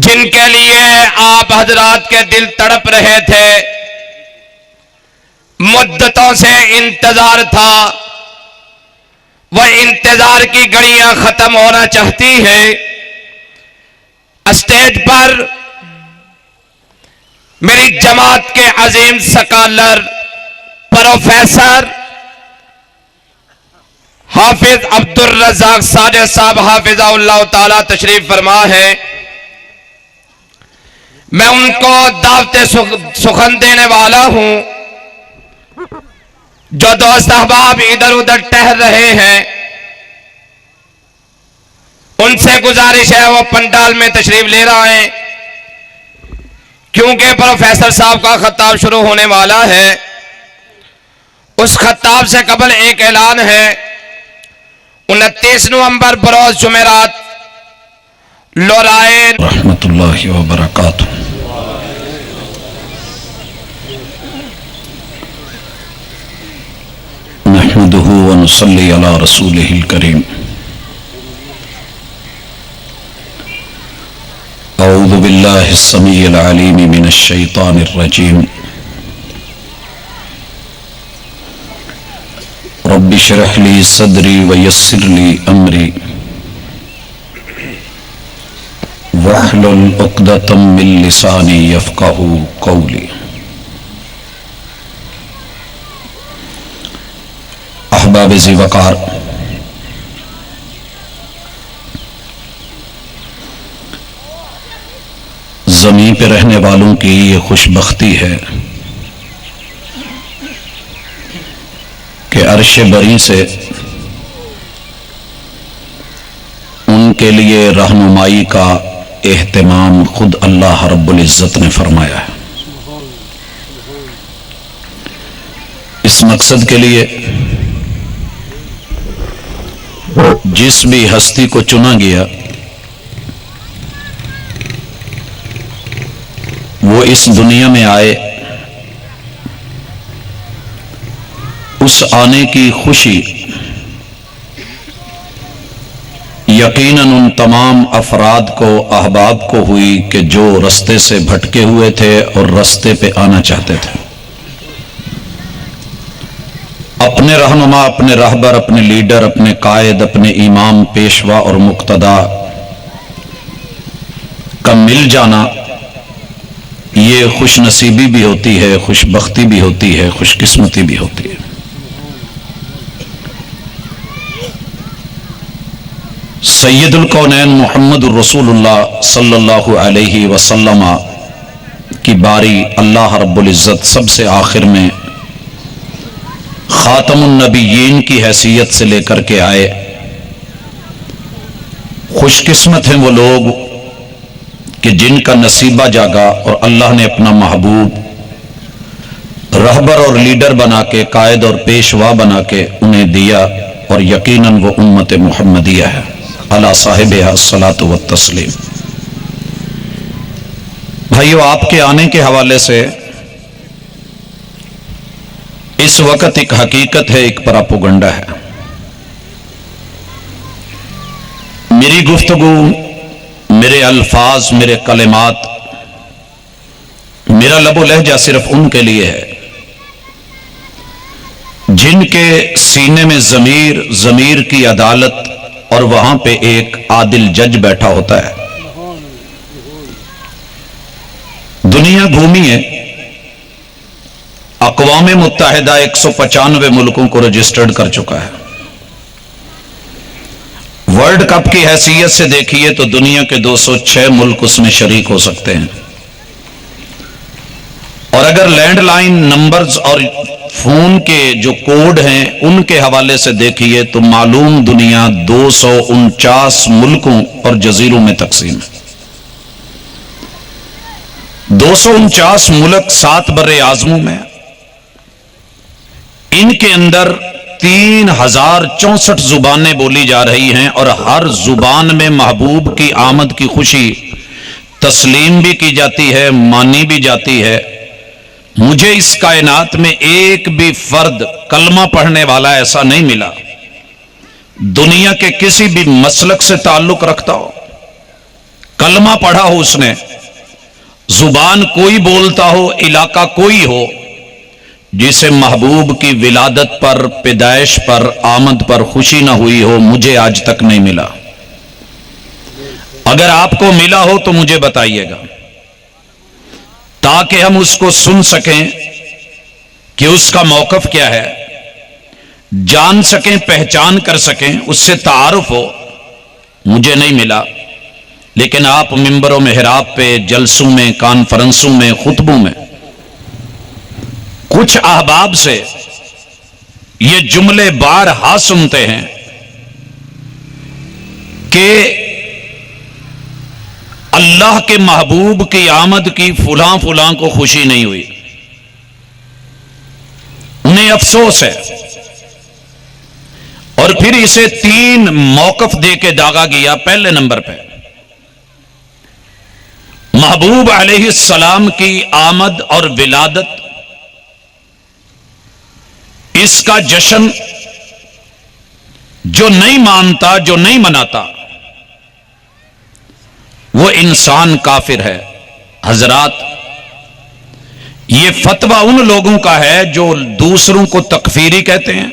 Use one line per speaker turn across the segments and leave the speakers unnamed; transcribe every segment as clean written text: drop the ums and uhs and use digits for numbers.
جن کے لیے آپ حضرات کے دل تڑپ رہے تھے، مدتوں سے انتظار تھا، وہ انتظار کی گھڑیاں ختم ہونا چاہتی ہیں۔ اسٹیج پر میری جماعت کے عظیم سکالر پروفیسر حافظ عبدالرزاق ساجد صاحب حافظہ اللہ تعالی تشریف فرما ہے۔ میں ان کو دعوت سخن دینے والا ہوں۔ جو دوست احباب ادھر ادھر ٹہل رہے ہیں، ان سے گزارش ہے وہ پنڈال میں تشریف لے رہے ہیں، کیونکہ پروفیسر صاحب کا خطاب شروع ہونے والا ہے۔ اس خطاب سے قبل ایک اعلان ہے۔ 29 نومبر بروز جمعرات لورائن
رحمت اللہ وبرکاتہ۔ نحمده ونصلي على رسوله الكريم۔ اعوذ باللہ السمیع العلیم من الشیطان الرجیم۔ رب اشرح لي صدری ویسر لي امری واحلل عقدۃ من لسانی یفقہوا قولی۔ احباب ذی وقار، زمین پہ رہنے والوں کی یہ خوش بختی ہے کہ عرش بری سے ان کے لیے رہنمائی کا اہتمام خود اللہ رب العزت نے فرمایا ہے۔ اس مقصد کے لیے جس بھی ہستی کو چنا گیا وہ اس دنیا میں آئے، اس آنے کی خوشی یقیناً ان تمام افراد کو، احباب کو ہوئی کہ جو رستے سے بھٹکے ہوئے تھے اور رستے پہ آنا چاہتے تھے۔ اپنے رہنما، اپنے رہبر، اپنے لیڈر، اپنے قائد، اپنے امام، پیشوا اور مقتدا کا مل جانا، یہ خوش نصیبی بھی ہوتی ہے، خوش بختی بھی ہوتی ہے، خوش قسمتی بھی ہوتی ہے۔ سید الکونین محمد الرسول اللہ صلی اللہ علیہ وسلم کی باری اللہ رب العزت سب سے آخر میں خاتم النبیین کی حیثیت سے لے کر کے آئے۔ خوش قسمت ہیں وہ لوگ کہ جن کا نصیبہ جاگا اور اللہ نے اپنا محبوب رہبر اور لیڈر بنا کے، قائد اور پیشوا بنا کے انہیں دیا، اور یقیناً وہ امت محمدیہ ہے۔ علی صاحبہ الصلاۃ والتسلیم۔ بھائیو، آپ کے آنے کے حوالے سے اس وقت ایک حقیقت ہے، ایک پراپوگنڈا ہے۔ میری گفتگو، میرے الفاظ، میرے کلمات، میرا لب و لہجہ صرف ان کے لیے ہے جن کے سینے میں ضمیر کی عدالت اور وہاں پہ ایک عادل جج بیٹھا ہوتا ہے۔ دنیا گھومی ہے، اقوام متحدہ 195 ملکوں کو رجسٹرڈ کر چکا ہے۔ ورلڈ کپ کی حیثیت سے دیکھیے تو دنیا کے 206 ملک اس میں شریک ہو سکتے ہیں، اور اگر لینڈ لائن نمبرز اور فون کے جو کوڈ ہیں ان کے حوالے سے دیکھیے تو معلوم دنیا 249 ملکوں اور جزیروں میں تقسیم ہے۔ 249 ملک 7 بر اعظموں میں، ان کے اندر 3064 زبانیں بولی جا رہی ہیں، اور ہر زبان میں محبوب کی آمد کی خوشی تسلیم بھی کی جاتی ہے، مانی بھی جاتی ہے۔ مجھے اس کائنات میں ایک بھی فرد کلمہ پڑھنے والا ایسا نہیں ملا، دنیا کے کسی بھی مسلک سے تعلق رکھتا ہو، کلمہ پڑھا ہو اس نے، زبان کوئی بولتا ہو، علاقہ کوئی ہو، جسے محبوب کی ولادت پر، پیدائش پر، آمد پر خوشی نہ ہوئی ہو، مجھے آج تک نہیں ملا۔ اگر آپ کو ملا ہو تو مجھے بتائیے گا، تاکہ ہم اس کو سن سکیں کہ اس کا موقف کیا ہے، جان سکیں، پہچان کر سکیں، اس سے تعارف ہو۔ مجھے نہیں ملا، لیکن آپ منبر و محراب پہ، جلسوں میں، کانفرنسوں میں، خطبوں میں کچھ احباب سے یہ جملے بارہا سنتے ہیں کہ اللہ کے محبوب کی آمد کی فلاں فلاں کو خوشی نہیں ہوئی، انہیں افسوس ہے۔ اور پھر اسے 3 موقف دے کے داغا گیا۔ پہلے نمبر پہ محبوب علیہ السلام کی آمد اور ولادت، اس کا جشن جو نہیں مانتا، جو نہیں مناتا، وہ انسان کافر ہے۔ حضرات، یہ فتویٰ ان لوگوں کا ہے جو دوسروں کو تکفیری کہتے ہیں،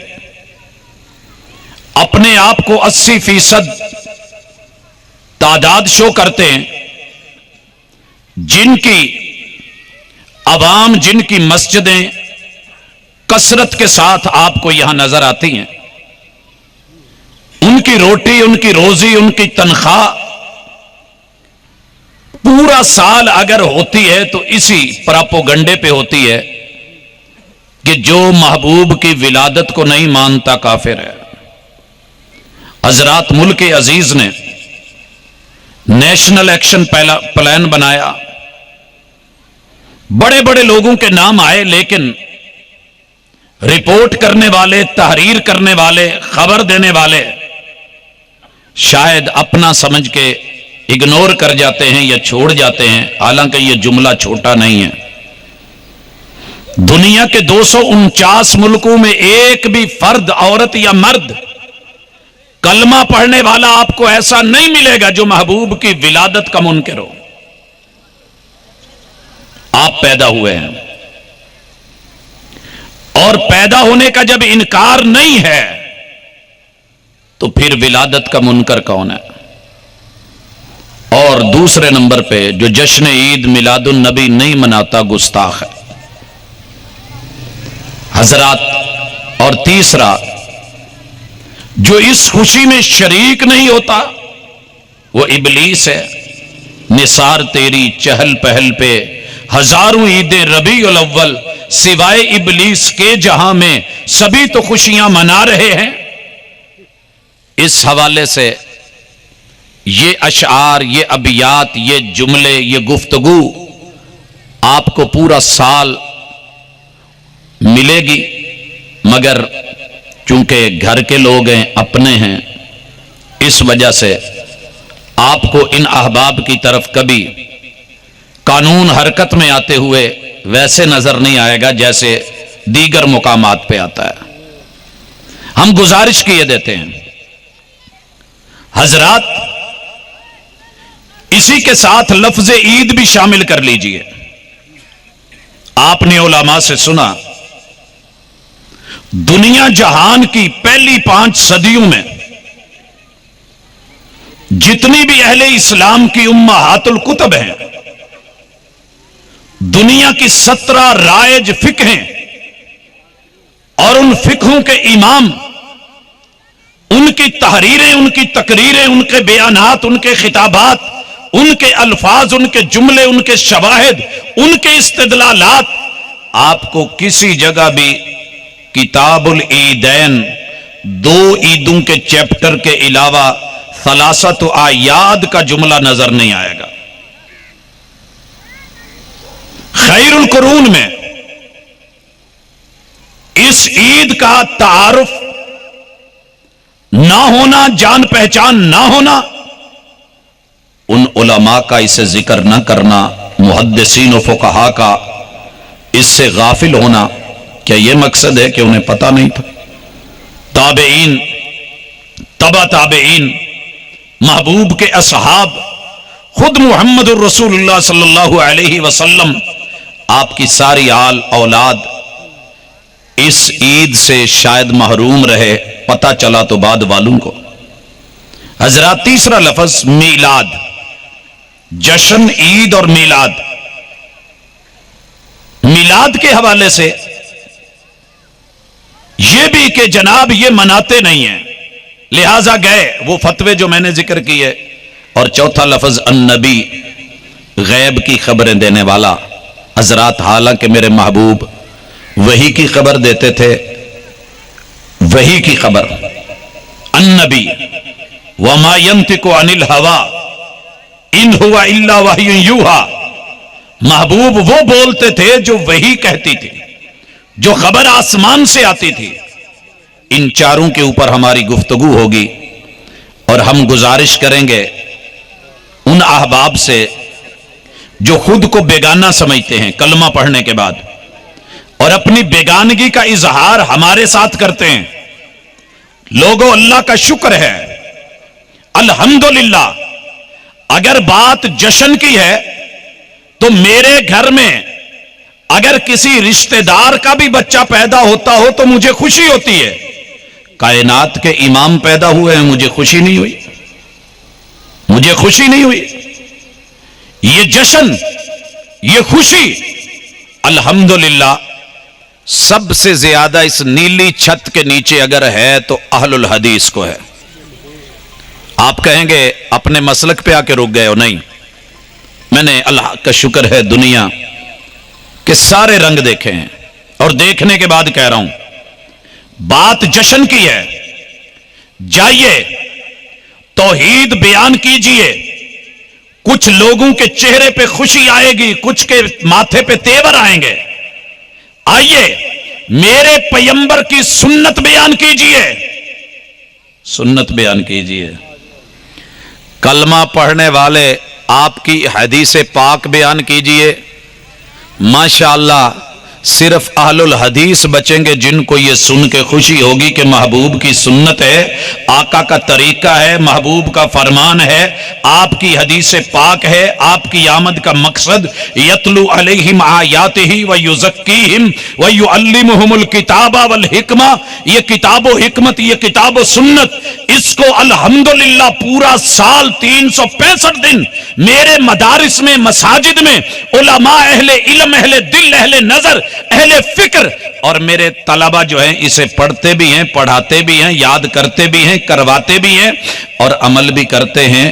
اپنے آپ کو 80% تعداد شو کرتے ہیں، جن کی عوام، جن کی مسجدیں کثرت کے ساتھ آپ کو یہاں نظر آتی ہیں، ان کی روٹی، ان کی روزی، ان کی تنخواہ پورا سال اگر ہوتی ہے تو اسی پراپوگنڈے پہ ہوتی ہے کہ جو محبوب کی ولادت کو نہیں مانتا کافر ہے۔ حضرات، ملک عزیز نے نیشنل ایکشن پلان بنایا، بڑے بڑے لوگوں کے نام آئے، لیکن رپورٹ کرنے والے، تحریر کرنے والے، خبر دینے والے شاید اپنا سمجھ کے اگنور کر جاتے ہیں یا چھوڑ جاتے ہیں، حالانکہ یہ جملہ چھوٹا نہیں ہے۔ دنیا کے 249 ملکوں میں ایک بھی فرد، عورت یا مرد، کلمہ پڑھنے والا آپ کو ایسا نہیں ملے گا جو محبوب کی ولادت کا منکر ہو۔ آپ پیدا ہوئے ہیں، اور پیدا ہونے کا جب انکار نہیں ہے تو پھر ولادت کا منکر کون ہے؟ اور دوسرے نمبر پہ جو جشن عید میلاد النبی نہیں مناتا گستاخ ہے۔ حضرات، اور تیسرا جو اس خوشی میں شریک نہیں ہوتا وہ ابلیس ہے۔ نثار تیری چہل پہل پہ ہزاروں عیدیں ربیع الاول، سوائے ابلیس کے جہاں میں سبھی تو خوشیاں منا رہے ہیں۔ اس حوالے سے یہ اشعار، یہ ابیات، یہ جملے، یہ گفتگو آپ کو پورا سال ملے گی، مگر چونکہ گھر کے لوگ ہیں، اپنے ہیں، اس وجہ سے آپ کو ان احباب کی طرف کبھی قانون حرکت میں آتے ہوئے ویسے نظر نہیں آئے گا جیسے دیگر مقامات پہ آتا ہے۔ ہم گزارش کیے دیتے ہیں حضرات، اسی کے ساتھ لفظ عید بھی شامل کر لیجئے۔ آپ نے علماء سے سنا، دنیا جہان کی پہلی 5 صدیوں میں جتنی بھی اہل اسلام کی امہات الکتب ہیں، دنیا کی 17 رائج فقہیں اور ان فقہوں کے امام، ان کی تحریریں، ان کی تقریریں، ان کے بیانات، ان کے خطابات، ان کے الفاظ، ان کے جملے، ان کے شواہد، ان کے استدلالات، آپ کو کسی جگہ بھی کتاب العیدین 2 عیدوں کے چیپٹر کے علاوہ ثلاثت اعیاد کا جملہ نظر نہیں آئے گا۔ خیر القرون میں اس عید کا تعارف نہ ہونا، جان پہچان نہ ہونا، ان علماء کا اسے ذکر نہ کرنا، محدثین و فقہاء کا اس سے غافل ہونا، کیا یہ مقصد ہے کہ انہیں پتہ نہیں تھا؟ تابعین، تبع تابعین، محبوب کے اصحاب، خود محمد الرسول اللہ صلی اللہ علیہ وسلم، آپ کی ساری آل اولاد اس عید سے شاید محروم رہے، پتہ چلا تو بعد والوں کو۔ حضرات تیسرا لفظ میلاد، جشن، عید اور میلاد۔ میلاد کے حوالے سے یہ بھی کہ جناب یہ مناتے نہیں ہیں، لہذا گئے وہ فتوے جو میں نے ذکر کیے۔ اور چوتھا لفظ النبی، غیب کی خبریں دینے والا۔ حضرات حالانکہ میرے محبوب وحی کی خبر دیتے تھے، وحی کی خبر، النبی وما ينطق عن الهوى ان هو الا وحی یوحى، محبوب وہ بولتے تھے جو وحی کہتی تھی، جو خبر آسمان سے آتی تھی۔ ان چاروں کے اوپر ہماری گفتگو ہوگی، اور ہم گزارش کریں گے ان احباب سے جو خود کو بیگانہ سمجھتے ہیں کلمہ پڑھنے کے بعد، اور اپنی بیگانگی کا اظہار ہمارے ساتھ کرتے ہیں۔ لوگوں، اللہ کا شکر ہے، الحمدللہ، اگر بات جشن کی ہے تو میرے گھر میں اگر کسی رشتہ دار کا بھی بچہ پیدا ہوتا ہو تو مجھے خوشی ہوتی ہے۔ کائنات کے امام پیدا ہوئے ہیں، مجھے خوشی نہیں ہوئی، مجھے خوشی نہیں ہوئی۔ یہ جشن، یہ خوشی، الحمدللہ، سب سے زیادہ اس نیلی چھت کے نیچے اگر ہے تو اہل الحدیث کو ہے۔ آپ کہیں گے اپنے مسلک پہ آ کے رک گئے ہو، نہیں، میں نے اللہ کا شکر ہے دنیا کے سارے رنگ دیکھے ہیں، اور دیکھنے کے بعد کہہ رہا ہوں بات جشن کی ہے، جائیے توحید بیان کیجئے۔ کچھ لوگوں کے چہرے پہ خوشی آئے گی، کچھ کے ماتھے پہ تیور آئیں گے۔ آئیے میرے پیغمبر کی سنت بیان کیجئے، سنت بیان کیجئے۔ کلمہ پڑھنے والے آپ کی حدیث پاک بیان کیجئے۔ ماشاءاللہ صرف اہل الحدیث بچیں گے جن کو یہ سن کے خوشی ہوگی کہ محبوب کی سنت ہے، آقا کا طریقہ ہے، محبوب کا فرمان ہے، آپ کی حدیث پاک ہے، آپ کی آمد کا مقصد یتلو علیہم آیاتہ ویزکیہم ویعلمہم الکتاب والحکمہ، یہ کتاب و حکمت، یہ کتاب و سنت، اس کو الحمدللہ پورا سال 365 دن میرے مدارس میں، مساجد میں علماء، اہل علم، اہل دل، اہل نظر، اہل فکر اور میرے طلبہ جو ہیں اسے پڑھتے بھی ہیں، پڑھاتے بھی ہیں، یاد کرتے بھی ہیں، کرواتے بھی ہیں اور عمل بھی کرتے ہیں۔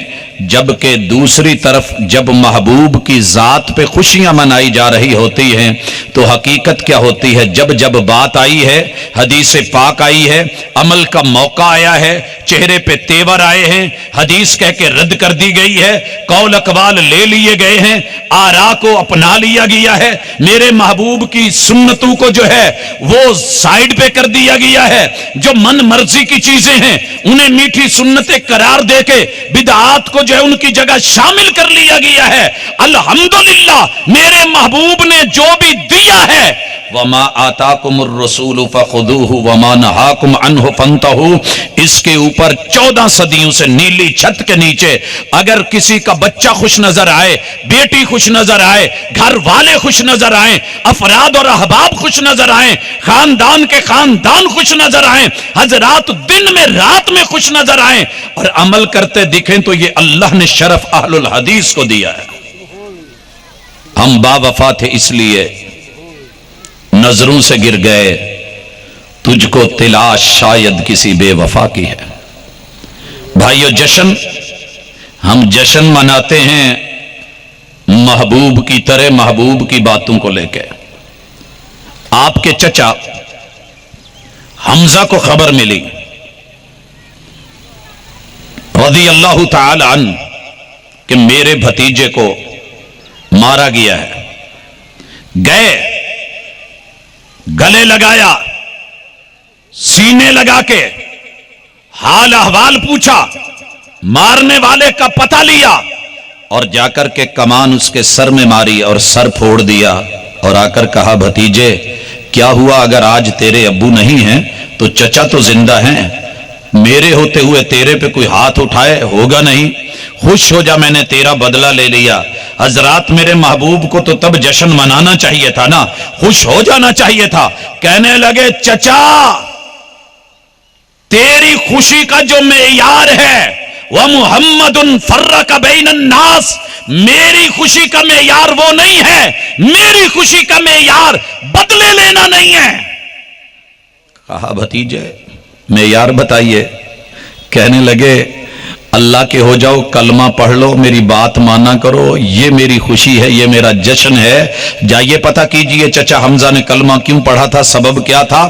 جبکہ دوسری طرف جب محبوب کی ذات پہ خوشیاں منائی جا رہی ہوتی ہیں تو حقیقت کیا ہوتی ہے؟ جب جب بات آئی ہے، حدیث پاک آئی ہے، عمل کا موقع آیا ہے، چہرے پہ تیور آئے ہیں، حدیث کہہ کے رد کر دی گئی ہے، قول اقوال لے لیے گئے ہیں، آراء کو اپنا لیا گیا ہے، میرے محبوب کی سنتوں کو جو ہے وہ سائیڈ پہ کر دیا گیا ہے، جو من مرضی کی چیزیں ہیں انہیں میٹھی سنتیں قرار دے کے بدعات کو جو ہے ان کی جگہ شامل کر لیا گیا ہے۔ الحمدللہ میرے محبوب نے جو بھی دیا ہے، وما آتاکم الرسول فخذوہ وما نہاکم عنہ فانتہوا، اس کے اوپر 14 صدیوں سے نیلی چھت کے نیچے اگر کسی کا بچہ خوش نظر آئے، بیٹی خوش نظر آئے، گھر والے خوش نظر آئیں، افراد اور احباب خوش نظر آئیں، خاندان کے خاندان خوش نظر آئیں، حضرات دن میں رات میں خوش نظر آئیں اور عمل کرتے دکھیں تو یہ اللہ نے شرف اہل الحدیث کو دیا ہے۔ ہم با وفا تھے اس لیے نظروں سے گر گئے، تجھ کو تلاش شاید کسی بے وفا کی ہے۔ بھائیو، جشن، ہم جشن مناتے ہیں محبوب کی طرح، محبوب کی باتوں کو لے کے۔ آپ کے چچا حمزہ کو خبر ملی رضی اللہ تعالی عنہ کہ میرے بھتیجے کو مارا گیا ہے، گئے، گلے لگایا، سینے لگا کے حال احوال پوچھا، مارنے والے کا پتہ لیا اور جا کر کے کمان اس کے سر میں ماری اور سر پھوڑ دیا اور آ کر کہا بھتیجے کیا ہوا؟ اگر آج تیرے ابو نہیں ہیں تو چچا تو زندہ ہیں، میرے ہوتے ہوئے تیرے پہ کوئی ہاتھ اٹھائے ہوگا نہیں، خوش ہو جا، میں نے تیرا بدلہ لے لیا۔ حضرات میرے محبوب کو تو تب جشن منانا چاہیے تھا نا، خوش ہو جانا چاہیے تھا۔ کہنے لگے چچا تیری خوشی کا جو معیار ہے وہ محمد فرق بین الناس، میری خوشی کا معیار وہ نہیں ہے، میری خوشی کا معیار بدلے لینا نہیں ہے۔ کہا بھتیجے معیار بتائیے۔ کہنے لگے اللہ کے ہو جاؤ، کلمہ پڑھ لو، میری بات مانا کرو، یہ میری خوشی ہے، یہ میرا جشن ہے۔ جائیے پتہ کیجئے چچا حمزہ نے کلمہ کیوں پڑھا تھا، سبب کیا تھا؟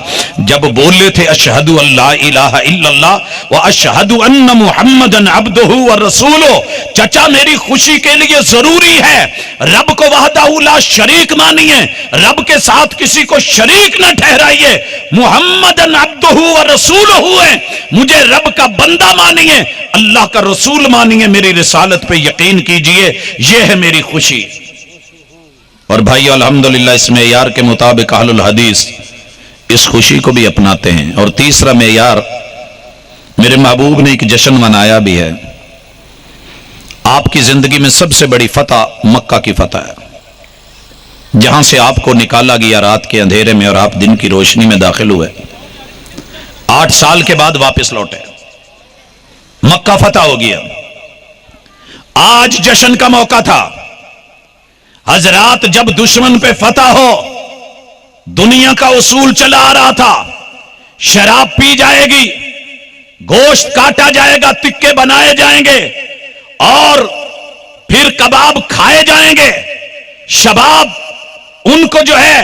جب بولے تھے اشہد ان لا الہ الا اللہ واشہد ان محمدن عبدہ ورسولہ، چچا میری خوشی کے لیے ضروری ہے رب کو وحدہ لا شریک مانیے، رب کے ساتھ کسی کو شریک نہ ٹھہرائیے، محمدن عبدہ ورسولہ ہیں، مجھے رب کا بندہ مانیے، اللہ کا رسول مانیے، میری رسالت پہ یقین کیجئے، یہ ہے میری خوشی۔ اور بھائی الحمدللہ اس معیار کے مطابق اہل الحدیث اس خوشی کو بھی اپناتے ہیں۔ اور تیسرا معیار، میرے محبوب نے ایک جشن منایا بھی ہے۔ آپ کی زندگی میں سب سے بڑی فتح مکہ کی فتح ہے، جہاں سے آپ کو نکالا گیا رات کے اندھیرے میں اور آپ دن کی روشنی میں داخل ہوئے، 8 سال کے بعد واپس لوٹے، مکہ فتح ہو گیا۔ آج جشن کا موقع تھا۔ حضرات جب دشمن پہ فتح ہو، دنیا کا اصول چلا آ رہا تھا، شراب پی جائے گی، گوشت کاٹا جائے گا، تکے بنائے جائیں گے، اور پھر کباب کھائے جائیں گے، شباب ان کو جو ہے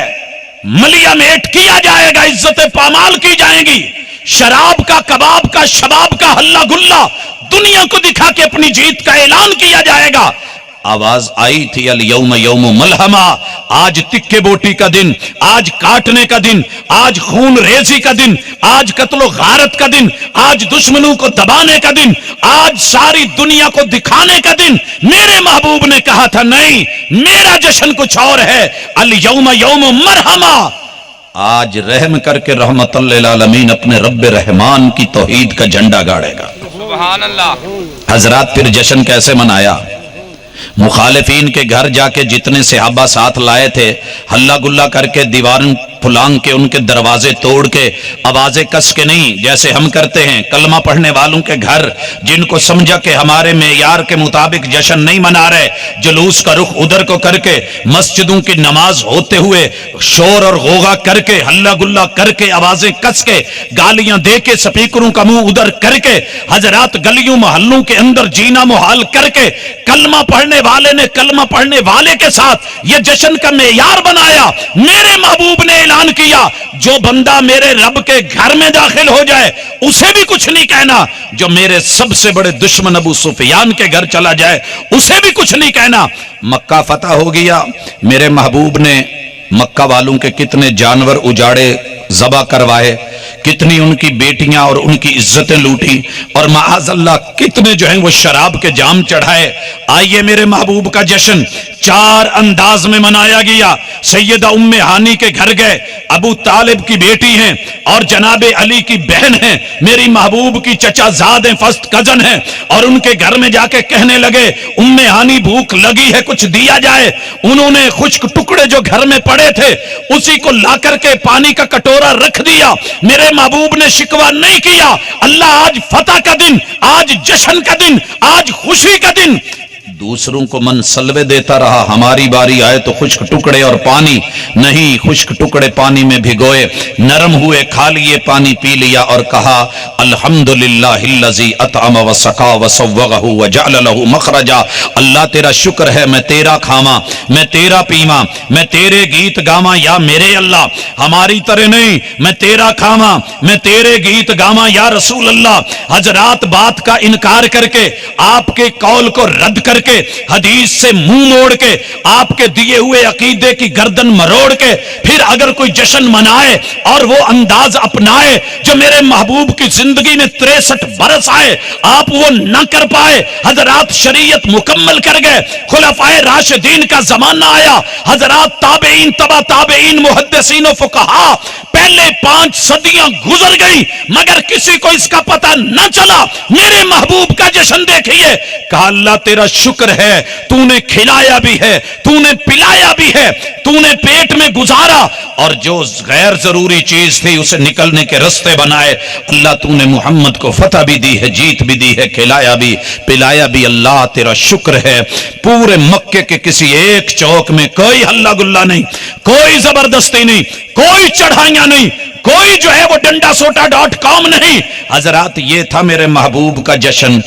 ملیا میٹ کیا جائے گا، عزت پامال کی جائیں گی، شراب کا، کباب کا، شباب کا ہلا گلا دنیا کو دکھا کے اپنی جیت کا اعلان کیا جائے گا۔ آواز آئی تھی الیوم یوم ملحمہ، آج تکے بوٹی کا دن، آج کاٹنے کا دن، آج خون ریزی کا دن، آج قتل و غارت کا دن، آج دشمنوں کو دبانے کا دن، آج ساری دنیا کو دکھانے کا دن۔ میرے محبوب نے کہا تھا نہیں، میرا جشن کچھ اور ہے، الیوم یوم مرحمہ، آج رحم کر کے رحمت للعالمین اپنے رب رحمان کی توحید کا جھنڈا گاڑے گا۔
سبحان اللہ۔
حضرات پھر جشن کیسے منایا؟ مخالفین کے گھر جا کے جتنے صحابہ ساتھ لائے تھے، ہلا گلا کر کے، دیواریں پھلانگ کے، ان کے دروازے توڑ کے، آوازیں کس کے نہیں جیسے ہم کرتے ہیں، کلمہ پڑھنے والوں کے گھر جن کو سمجھا کہ ہمارے معیار کے مطابق جشن نہیں منا رہے، جلوس کا رخ ادھر کو کر کے، مسجدوں کی نماز ہوتے ہوئے شور اور غوغا کر کے، ہلا گلا کر کے، آوازیں کس کے، گالیاں دے کے، سپیکروں کا منہ ادھر کر کے، حضرات گلیوں محلوں کے اندر جینا محال کر کے، کلمہ پڑھنے والے نے کلمہ پڑھنے والے کے ساتھ یہ جشن کا معیار بنایا۔ میرے محبوب نے اعلان کیا جو بندہ میرے رب کے گھر میں داخل ہو جائے اسے بھی کچھ نہیں کہنا، جو میرے سب سے بڑے دشمن ابو سفیان کے گھر چلا جائے اسے بھی کچھ نہیں کہنا۔ مکہ فتح ہو گیا۔ میرے محبوب نے مکہ والوں کے کتنے جانور اجاڑے، ذبح کروائے، کتنی ان کی بیٹیاں اور ان کی عزتیں لوٹی، اور معاذ اللہ کتنے جو ہیں وہ شراب کے جام چڑھائے۔ آئیے میرے محبوب کا جشن 4 انداز میں منایا گیا۔ سیدہ ام ہانی کے گھر گئے، ابو طالب کی بیٹی ہیں اور جناب علی کی بہن ہیں، میری محبوب کی چچا زاد ہیں، فرسٹ کزن ہیں، اور ان کے گھر میں جا کے کہنے لگے ام ہانی بھوک لگی ہے، کچھ دیا جائے۔ انہوں نے خشک ٹکڑے جو گھر میں پڑے تھے اسی کو لا کر کے پانی کا کٹورا رکھ دیا۔ میرے محبوب نے شکوہ نہیں کیا، اللہ آج فتح کا دن، آج جشن کا دن، آج خوشی کا دن۔ دوسروں کو منسلوے دیتا رہا، ہماری باری آئے تو خشک ٹکڑے اور پانی نہیں، خشک ٹکڑے پانی میں بھگوئے، نرم ہوئے، کھا لیے، پانی پی لیا، اور کہا الحمدللہ الذی اطعم وسقا وسوغہ وجعل لہ مخرجا، اللہ تیرا شکر ہے، میں تیرا کھاواں، میں تیرا پیواں، میں تیرے گیت گاواں، یا میرے اللہ ہماری طرح نہیں، میں تیرا کھاواں، میں تیرے گیت گاواں یا رسول اللہ۔ حضرات بات کا انکار کر کے، آپ کے قول کو رد کر کے کے, حدیث سے منہ موڑ کے, آپ کے دیے ہوئے عقیدے کی گردن مروڑ کے پھر اگر کوئی جشن منائے اور وہ انداز اپنائے جو میرے محبوب کی زندگی میں 63 برس آئے آپ وہ نہ کر پائے. حضرات شریعت مکمل کر گئے, خلفائے راشدین کا زمانہ آیا, حضرات تابعین تبع تابعین محدثین و فقہا پہلے 5 صدیاں گزر گئی مگر کسی کو اس کا پتہ نہ چلا میرے محبوب کا جشن دیکھیے. کہا اللہ تیرا شکر ہے, تو نے کھلایا بھی ہے, تو نے پلایا بھی ہے, تو نے پیٹ میں گزارا اور جو غیر ضروری چیز تھی اسے نکلنے کے رستے بنائے. اللہ تو نے محمد کو فتح بھی دی ہے, جیت بھی دی ہے, کھلایا بھی پلایا بھی. اللہ تیرا شکر ہے. پورے مکے کے کسی ایک چوک میں کوئی ہلا گلا نہیں, کوئی زبردستی نہیں, کوئی چڑھائیاں نہیں, کوئی جو ہے وہ ڈنڈا سوٹا .com نہیں. حضرات یہ تھا میرے محبوب کا جشن.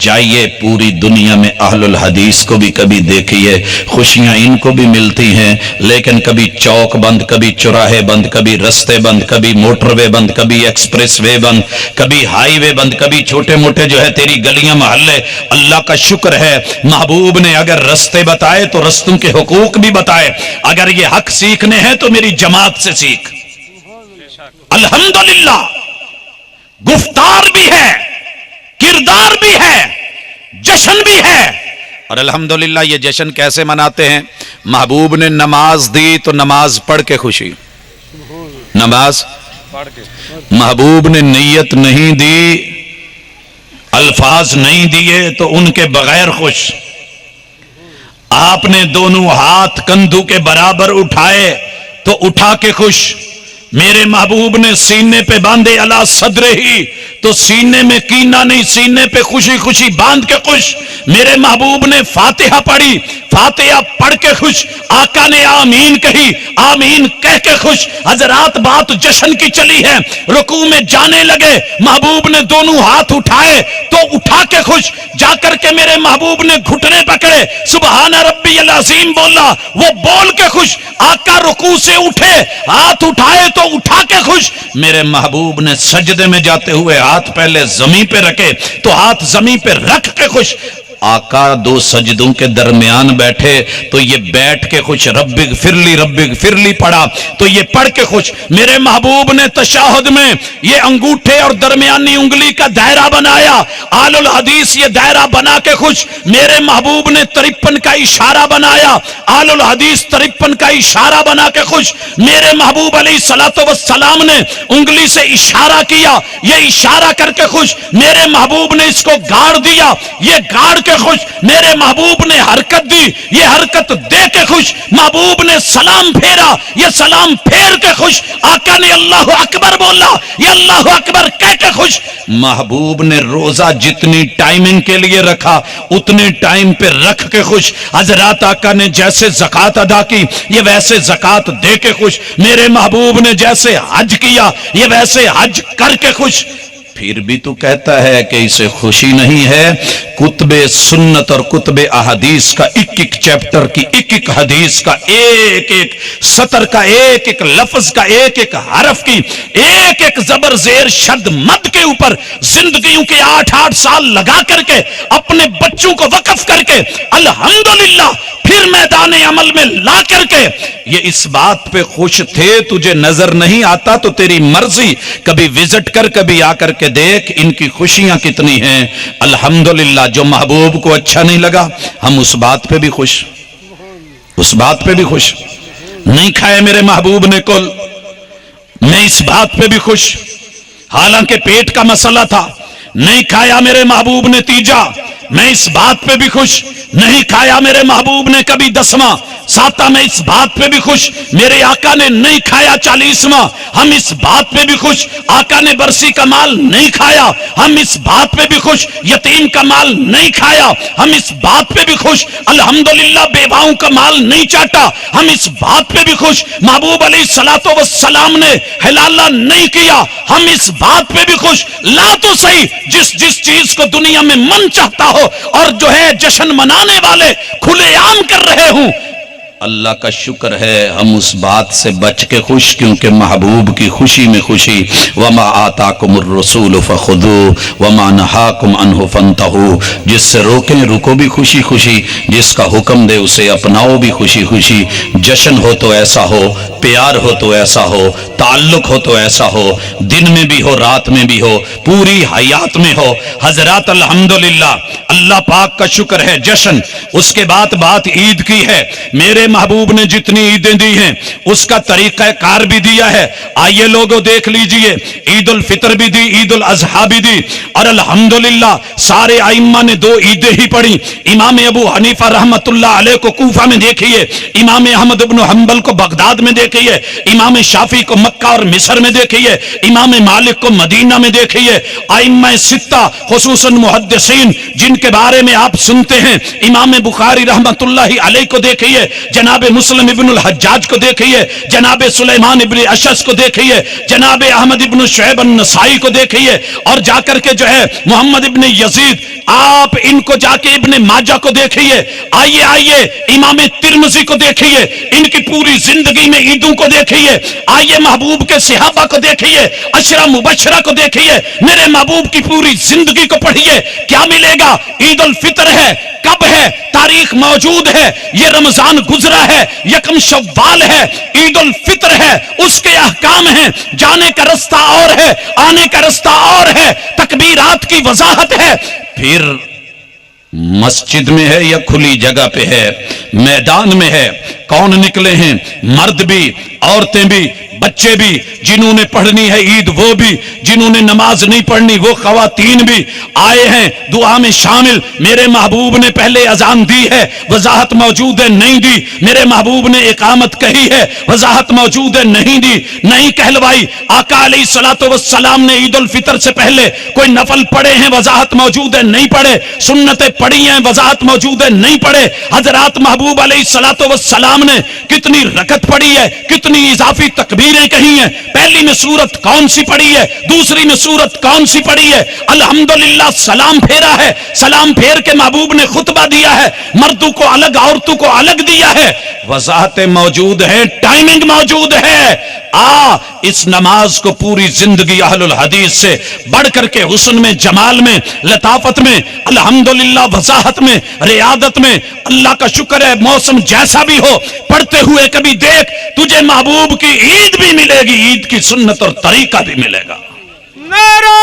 جائیے پوری دنیا میں اہل الحدیث کو بھی کبھی دیکھیے, خوشیاں ان کو بھی ملتی ہیں لیکن کبھی چوک بند, کبھی چوراہے بند, کبھی رستے بند, کبھی موٹر وے بند, کبھی ایکسپریس وے بند, کبھی ہائی وے بند, کبھی چھوٹے موٹے جو ہے تیری گلیاں محلے. اللہ کا شکر ہے محبوب نے اگر رستے بتائے تو رستوں کے حقوق بھی بتائے. اگر یہ حق سیکھنے ہیں تو میری جماعت سے سیکھ. الحمدللہ گفتار بھی ہے, کردار بھی ہے, جشن بھی ہے. اور الحمدللہ یہ جشن کیسے مناتے ہیں؟ محبوب نے نماز دی تو نماز پڑھ کے خوشی, نماز پڑھ کے. محبوب نے نیت نہیں دی, الفاظ نہیں دیے تو ان کے بغیر خوش. آپ نے دونوں ہاتھ کندھوں کے برابر اٹھائے تو اٹھا کے خوش. میرے محبوب نے سینے پہ باندھے علی صدرے ہی تو سینے میں کینہ نہیں, سینے پہ خوشی خوشی باندھ کے خوش. میرے محبوب نے فاتحہ پڑھی, فاتحہ پڑھ کے خوش. آقا نے آمین کہی, آمین کہہ کے خوش. حضرات بات جشن کی چلی ہے, رکوع میں جانے لگے, محبوب نے دونوں ہاتھ اٹھائے تو اٹھا کے خوش. جا کر کے میرے محبوب نے گھٹنے پکڑے, سبحان ربی العظیم بولا, وہ بول کے خوش. آقا رکوع سے اٹھے, ہاتھ اٹھائے تو اٹھا کے خوش. میرے محبوب نے سجدے میں جاتے ہوئے ہاتھ پہلے زمین پہ رکھے تو ہاتھ زمین پہ رکھ کے خوش. آقا 2 سجدوں کے درمیان بیٹھے تو یہ بیٹھ کے خوش. رب اغفر لی پڑھا تو یہ پڑھ کے خوش. میرے محبوب نے تشہد میں یہ انگوٹھے اور درمیانی انگلی کا دائرہ بنایا, آل الحدیث یہ دائرہ بنا کے خوش. میرے محبوب نے 53 کا اشارہ بنایا, آل الحدیث 53 کا اشارہ بنا کے خوش. میرے محبوب علیہ الصلوۃ والسلام نے انگلی سے اشارہ کیا, یہ اشارہ کر کے خوش. میرے محبوب نے اس کو گاڑ دیا, یہ گاڑ کے خوش. میرے محبوب نے حرکت دی, یہ حرکت دے کے خوش. محبوب نے سلام پھیرا, یہ سلام پھیر کے خوش. آقا نے اللہ اکبر بولا, یہ اللہ اکبر کہہ کے خوش. محبوب نے روزہ جتنی ٹائمنگ کے لیے رکھا اتنے ٹائم پہ رکھ کے خوش. حضرات آقا نے جیسے زکات ادا کی یہ ویسے زکات دے کے خوش. میرے محبوب نے جیسے حج کیا یہ ویسے حج کر کے خوش. پھر بھی تو کہتا ہے کہ اسے خوشی نہیں ہے. کتب سنت اور کتب احادیث کا ایک ایک چیپٹر کی ایک ایک حدیث کا ایک ایک سطر کا ایک ایک لفظ کا ایک ایک حرف کی ایک ایک زبر زیر شد مد کے اوپر زندگیوں کے 8-8 سال لگا کر کے اپنے بچوں کو وقف کر کے الحمدللہ پھر میدان عمل میں لا کر کے یہ اس بات پہ خوش تھے. تجھے نظر نہیں آتا تو تیری مرضی, کبھی وزٹ کر, کبھی آ کر کے دیکھ ان کی خوشیاں کتنی ہیں. الحمدللہ جو محبوب کو اچھا نہیں لگا ہم اس بات پہ بھی خوش, اس بات پہ بھی خوش. نہیں کھائے میرے محبوب نے کل, میں اس بات پہ بھی خوش. حالانکہ پیٹ کا مسئلہ تھا, نہیں کھایا میرے محبوب نے تیجا, میں اس بات پہ بھی خوش. نہیں کھایا میرے محبوب نے کبھی 10واں ساتواں, میں اس بات پہ بھی خوش. میرے آقا نے نہیں کھایا 40واں, ہم اس بات پہ بھی خوش. آقا نے برسی کا مال نہیں کھایا, ہم اس بات پہ بھی خوش. یتیم کا مال نہیں کھایا, ہم اس بات پہ بھی خوش. الحمدللہ بیواؤں کا مال نہیں چاٹا, ہم اس بات پہ بھی خوش. محبوب علیہ الصلوۃ والسلام نے حلالہ نہیں کیا, ہم اس بات پہ بھی خوش. لا تو صحیح جس چیز کو دنیا میں من چاہتا ہو اور جو ہے جشن منانے والے کھلے عام کر رہے ہوں, اللہ کا شکر ہے ہم اس بات سے بچ کے خوش، کیونکہ محبوب کی خوشی میں خوشی۔ وما آتاکم الرسول فخذوہ وما نہاکم عنہ فانتہوا، جس سے روکیں رکو بھی خوشی خوشی، جس کا حکم دے اسے اپناؤ بھی خوشی خوشی۔ جشن ہو تو ایسا ہو، پیار ہو تو ایسا ہو، تعلق ہو تو ایسا ہو، دن میں بھی ہو رات میں بھی ہو، پوری حیات میں ہو۔ حضرات الحمدللہ اللہ پاک کا شکر ہے، جشن۔ اس کے بعد بات عید کی ہے۔ میرے محبوب نے جتنی عیدیں دی ہیں اس کا طریقہ کار بھی دیا ہے۔ آئیے لوگوں دیکھ لیجئے، عید الفطر بھی دی، عید الاضحیٰ بھی دی، اور الحمدللہ سارے ائمہ نے 2 عیدیں ہی پڑھی۔ امام ابو حنیفہ رحمت اللہ علیہ کو کوفہ میں دیکھیے، امام احمد بن حنبل کو بغداد میں دیکھیے، امام شافعی کو مکہ اور مصر میں دیکھیے، امام مالک کو مدینہ میں دیکھیے۔ ائمہ ستہ خصوصاً محدثین جن کے بارے میں آپ سنتے ہیں، امام بخاری رحمت اللہ علیہ کو دیکھیے، جناب مسلم ابن الحجاج کو دیکھیے، جناب سلیمان ابن اشعث کو دیکھیے، جناب احمد ابن شعیب النسائی کو دیکھیے، اور جا کر کے جو ہے محمد ابن یزید، آپ ان کو جا کے ابن ماجہ کو دیکھیے۔ آئیے امام ترمذی کو دیکھیے، ان کی پوری زندگی میں عیدوں کو دیکھیے۔ آئیے محبوب کے صحابہ کو دیکھیے، عشرہ مبشرہ کو دیکھیے، میرے محبوب کی پوری زندگی کو پڑھیے۔ کیا ملے گا؟ عید الفطر ہے، کب ہے؟ تاریخ موجود ہے، یہ رمضان گزرا ہے، یکم شوال ہے، عید الفطر ہے، اس کے احکام ہیں، جانے کا رستہ اور ہے، آنے کا رستہ اور ہے، تکبیرات کی وضاحت ہے۔ پھر مسجد میں ہے یا کھلی جگہ پہ ہے، میدان میں ہے، کون نکلے ہیں؟ مرد بھی، عورتیں بھی، بچے بھی، جنہوں نے پڑھنی ہے عید وہ بھی، جنہوں نے نماز نہیں پڑھنی وہ خواتین بھی آئے ہیں دعا میں شامل۔ میرے محبوب نے پہلے اذان دی ہے، وضاحت موجود ہے، نہیں دی۔ میرے محبوب نے اقامت کہی ہے، وضاحت موجود ہے، نہیں دی، نہیں کہلوائی۔ آقا علیہ الصلوۃ والسلام نے عید الفطر سے پہلے کوئی نفل پڑھے ہیں، وضاحت موجود ہے، نہیں پڑھے۔ سنتیں پڑھی ہیں، وضاحت موجود ہے، نہیں پڑھے۔ حضرات محبوب علیہ الصلوۃ والسلام نے کتنی رکعت پڑھی ہے، کتنی اضافی تکبیریں کہی ہیں، پہلی میں سورت کون سی پڑھی ہے، دوسری میں سورت کون سی پڑھی ہے۔ الحمدللہ سلام پھیرا ہے، سلام پھیر کے محبوب نے خطبہ دیا ہے، مردوں کو الگ عورتوں کو الگ دیا ہے، وضاحتیں موجود ہیں، ٹائمنگ موجود ہے۔ اس نماز کو پوری زندگی اہل الحدیث سے بڑھ کر کے حسن میں، جمال میں، لطافت میں، الحمدللہ وضاحت میں، ریاضت میں، اللہ کا شکر ہے موسم جیسا بھی ہو پڑھتے ہوئے کبھی دیکھ، تجھے محبوب کی عید بھی ملے گی، عید کی سنت اور طریقہ بھی ملے گا۔
نعرہ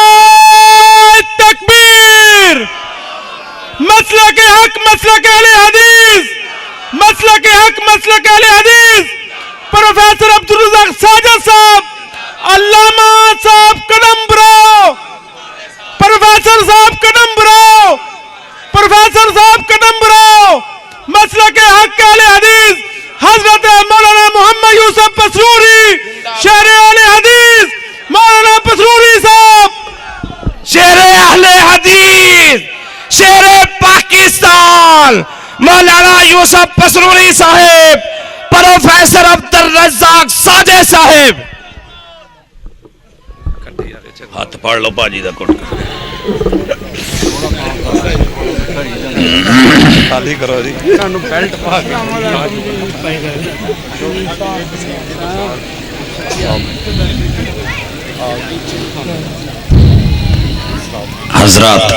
تکبیر! مسلک حق، مسلک اہل حدیث، مسلک حق، مسلک اہل حدیث، پروفیسر عبدالرزاق ساجد صاحب، علامہ صاحب قدم برو، پروفیسر صاحب قدم برو، پروفیسر صاحب قدم برو، مسلک حق اہل حدیث حضرت مولانا محمد یوسف پسروری، شہر اہل حدیث مولانا پسروری صاحب،
شہر اہل حدیث، شہر پاکستان مولانا یوسف پسروری صاحب، پروفیسر عبدالرزاق ساجد صاحب۔
ہاتھ پاڑ لو باجی دا کوٹ
خالی کرو جی بیلٹ پا کے
حضرات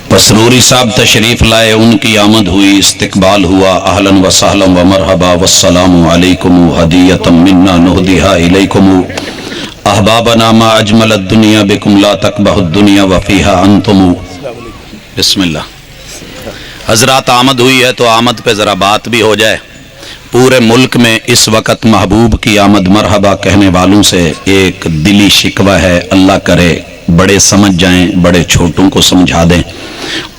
پسروری صاحب تشریف لائے، ان کی آمد ہوئی، استقبال ہوا، اہلاً و سہلاً و مرحبا والسلام علیکم ہدیۃ منا نہدیہا الیکم احبابنا ما اجمل الدنیا بکم لا تکبہ الدنیا وفیہا انتم۔ بسم اللہ۔ حضرات آمد ہوئی ہے تو آمد پہ ذرا بات بھی ہو جائے۔ پورے ملک میں اس وقت محبوب کی آمد مرحبا کہنے والوں سے ایک دلی شکوہ ہے، اللہ کرے بڑے سمجھ جائیں، بڑے چھوٹوں کو سمجھا دیں،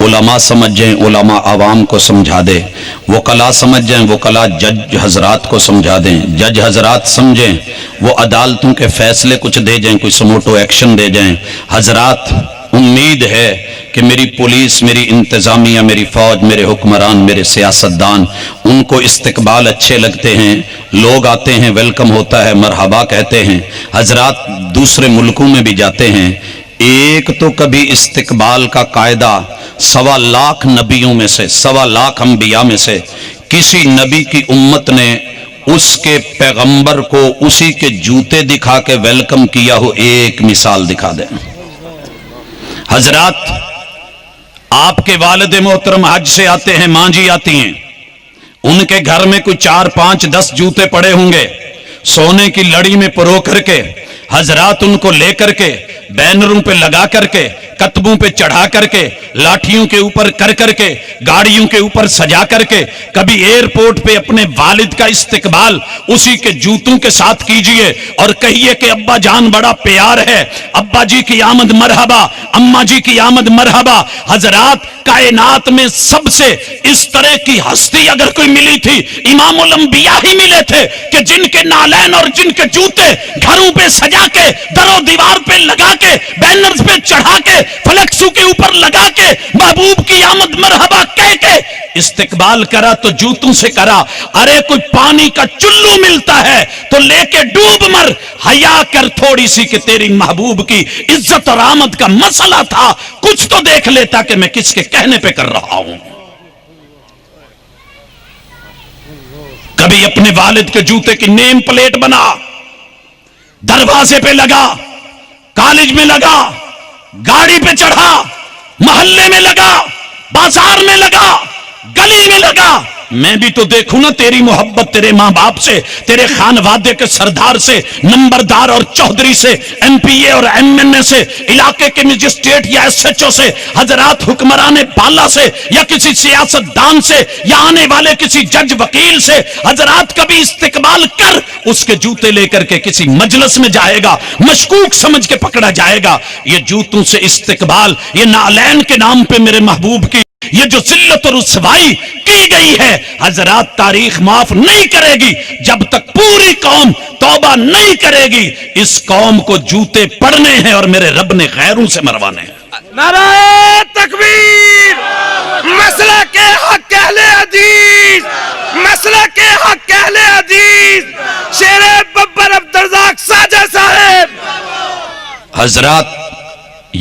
علماء سمجھ جائیں، علماء عوام کو سمجھا دیں، وکلاء سمجھ جائیں، وکلاء جج حضرات کو سمجھا دیں، جج حضرات سمجھیں، وہ عدالتوں کے فیصلے کچھ دے جائیں، کوئی سموٹو ایکشن دے جائیں۔ حضرات امید ہے کہ میری پولیس، میری انتظامیہ، میری فوج، میرے حکمران، میرے سیاستدان، ان کو استقبال اچھے لگتے ہیں، لوگ آتے ہیں، ویلکم ہوتا ہے، مرحبا کہتے ہیں۔ حضرات دوسرے ملکوں میں بھی جاتے ہیں، ایک تو کبھی استقبال کا قاعدہ 1.25 لاکھ نبیوں میں سے 1.25 لاکھ انبیاء میں سے کسی نبی کی امت نے اس کے پیغمبر کو اسی کے جوتے دکھا کے ویلکم کیا ہو؟ ایک مثال دکھا دیں حضرات. آپ کے والد محترم حج سے آتے ہیں، ماں جی آتی ہیں، ان کے گھر میں کوئی 4 5 10 جوتے پڑے ہوں گے، سونے کی لڑی میں پرو کر کے حضرات ان کو لے کر کے بینروں پہ لگا کر کے کتبوں پہ چڑھا کر کے لاٹھیوں کے اوپر کر کے گاڑیوں کے اوپر سجا کر کے کبھی ایئرپورٹ پہ اپنے والد کا استقبال اسی کے جوتوں کے ساتھ کیجئے اور کہیے کہ ابا جان بڑا پیار ہے، ابا جی کی آمد مرحبا، اماں جی کی آمد مرحبا. حضرات کائنات میں سب سے اس طرح کی ہستی اگر کوئی ملی تھی امام الانبیاء ہی ملے تھے کہ جن کے نالین اور جن کے جوتے گھروں پہ سجا کے در و دیوار پہ لگا کے بینرز پہ چڑھا کے فلیکسوں کے اوپر لگا کے محبوب کی آمد مرحبا کہہ کے استقبال کرا تو جوتوں سے کرا. ارے کوئی پانی کا چلو ملتا ہے تو لے کے ڈوب مر، حیا کر تھوڑی سی کہ تیری محبوب کی عزت اور آمد کا مسئلہ تھا، کچھ تو دیکھ لیتا کہ میں کس کے کہنے پہ کر رہا ہوں. کبھی اپنے والد کے جوتے کی نیم پلیٹ بنا، دروازے پہ لگا، کالج میں لگا، گاڑی پہ چڑھا، محلے میں لگا، بازار میں لگا، گلی میں لگا. میں بھی تو دیکھوں نا تیری محبت تیرے ماں باپ سے، تیرے خانوادے کے سردار سے، نمبردار اور چوہدری سے، ایم پی اے اور ایم این اے سے، علاقے کے مجسٹریٹ یا ایس ایچ او سے، حضرات حکمران بالا سے یا کسی سیاست دان سے یا آنے والے کسی جج وکیل سے. حضرات کبھی استقبال کر، اس کے جوتے لے کر کے کسی مجلس میں جائے گا، مشکوک سمجھ کے پکڑا جائے گا. یہ جوتوں سے استقبال، یہ نالین کے نام پہ میرے محبوب کی یہ جو ذلت اور رسوائی کی گئی ہے، حضرات تاریخ معاف نہیں کرے گی جب تک پوری قوم توبہ نہیں کرے گی. اس قوم کو جوتے پڑنے ہیں اور میرے رب نے غیروں سے مروانے ہیں.
نعرہ تکبیر، مسئلہ کے حق اہل حدیث، مسئلہ کے حق اہل حدیث، شیر ببر عبدالرزاق ساجہ صاحب.
حضرات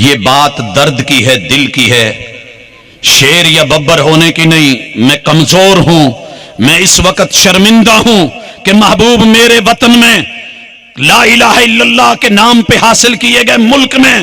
یہ بات درد کی ہے، دل کی ہے، شیر یا ببر ہونے کی نہیں. میں کمزور ہوں، میں اس وقت شرمندہ ہوں کہ محبوب میرے وطن میں لا الہ الا اللہ کے نام پہ حاصل کیے گئے ملک میں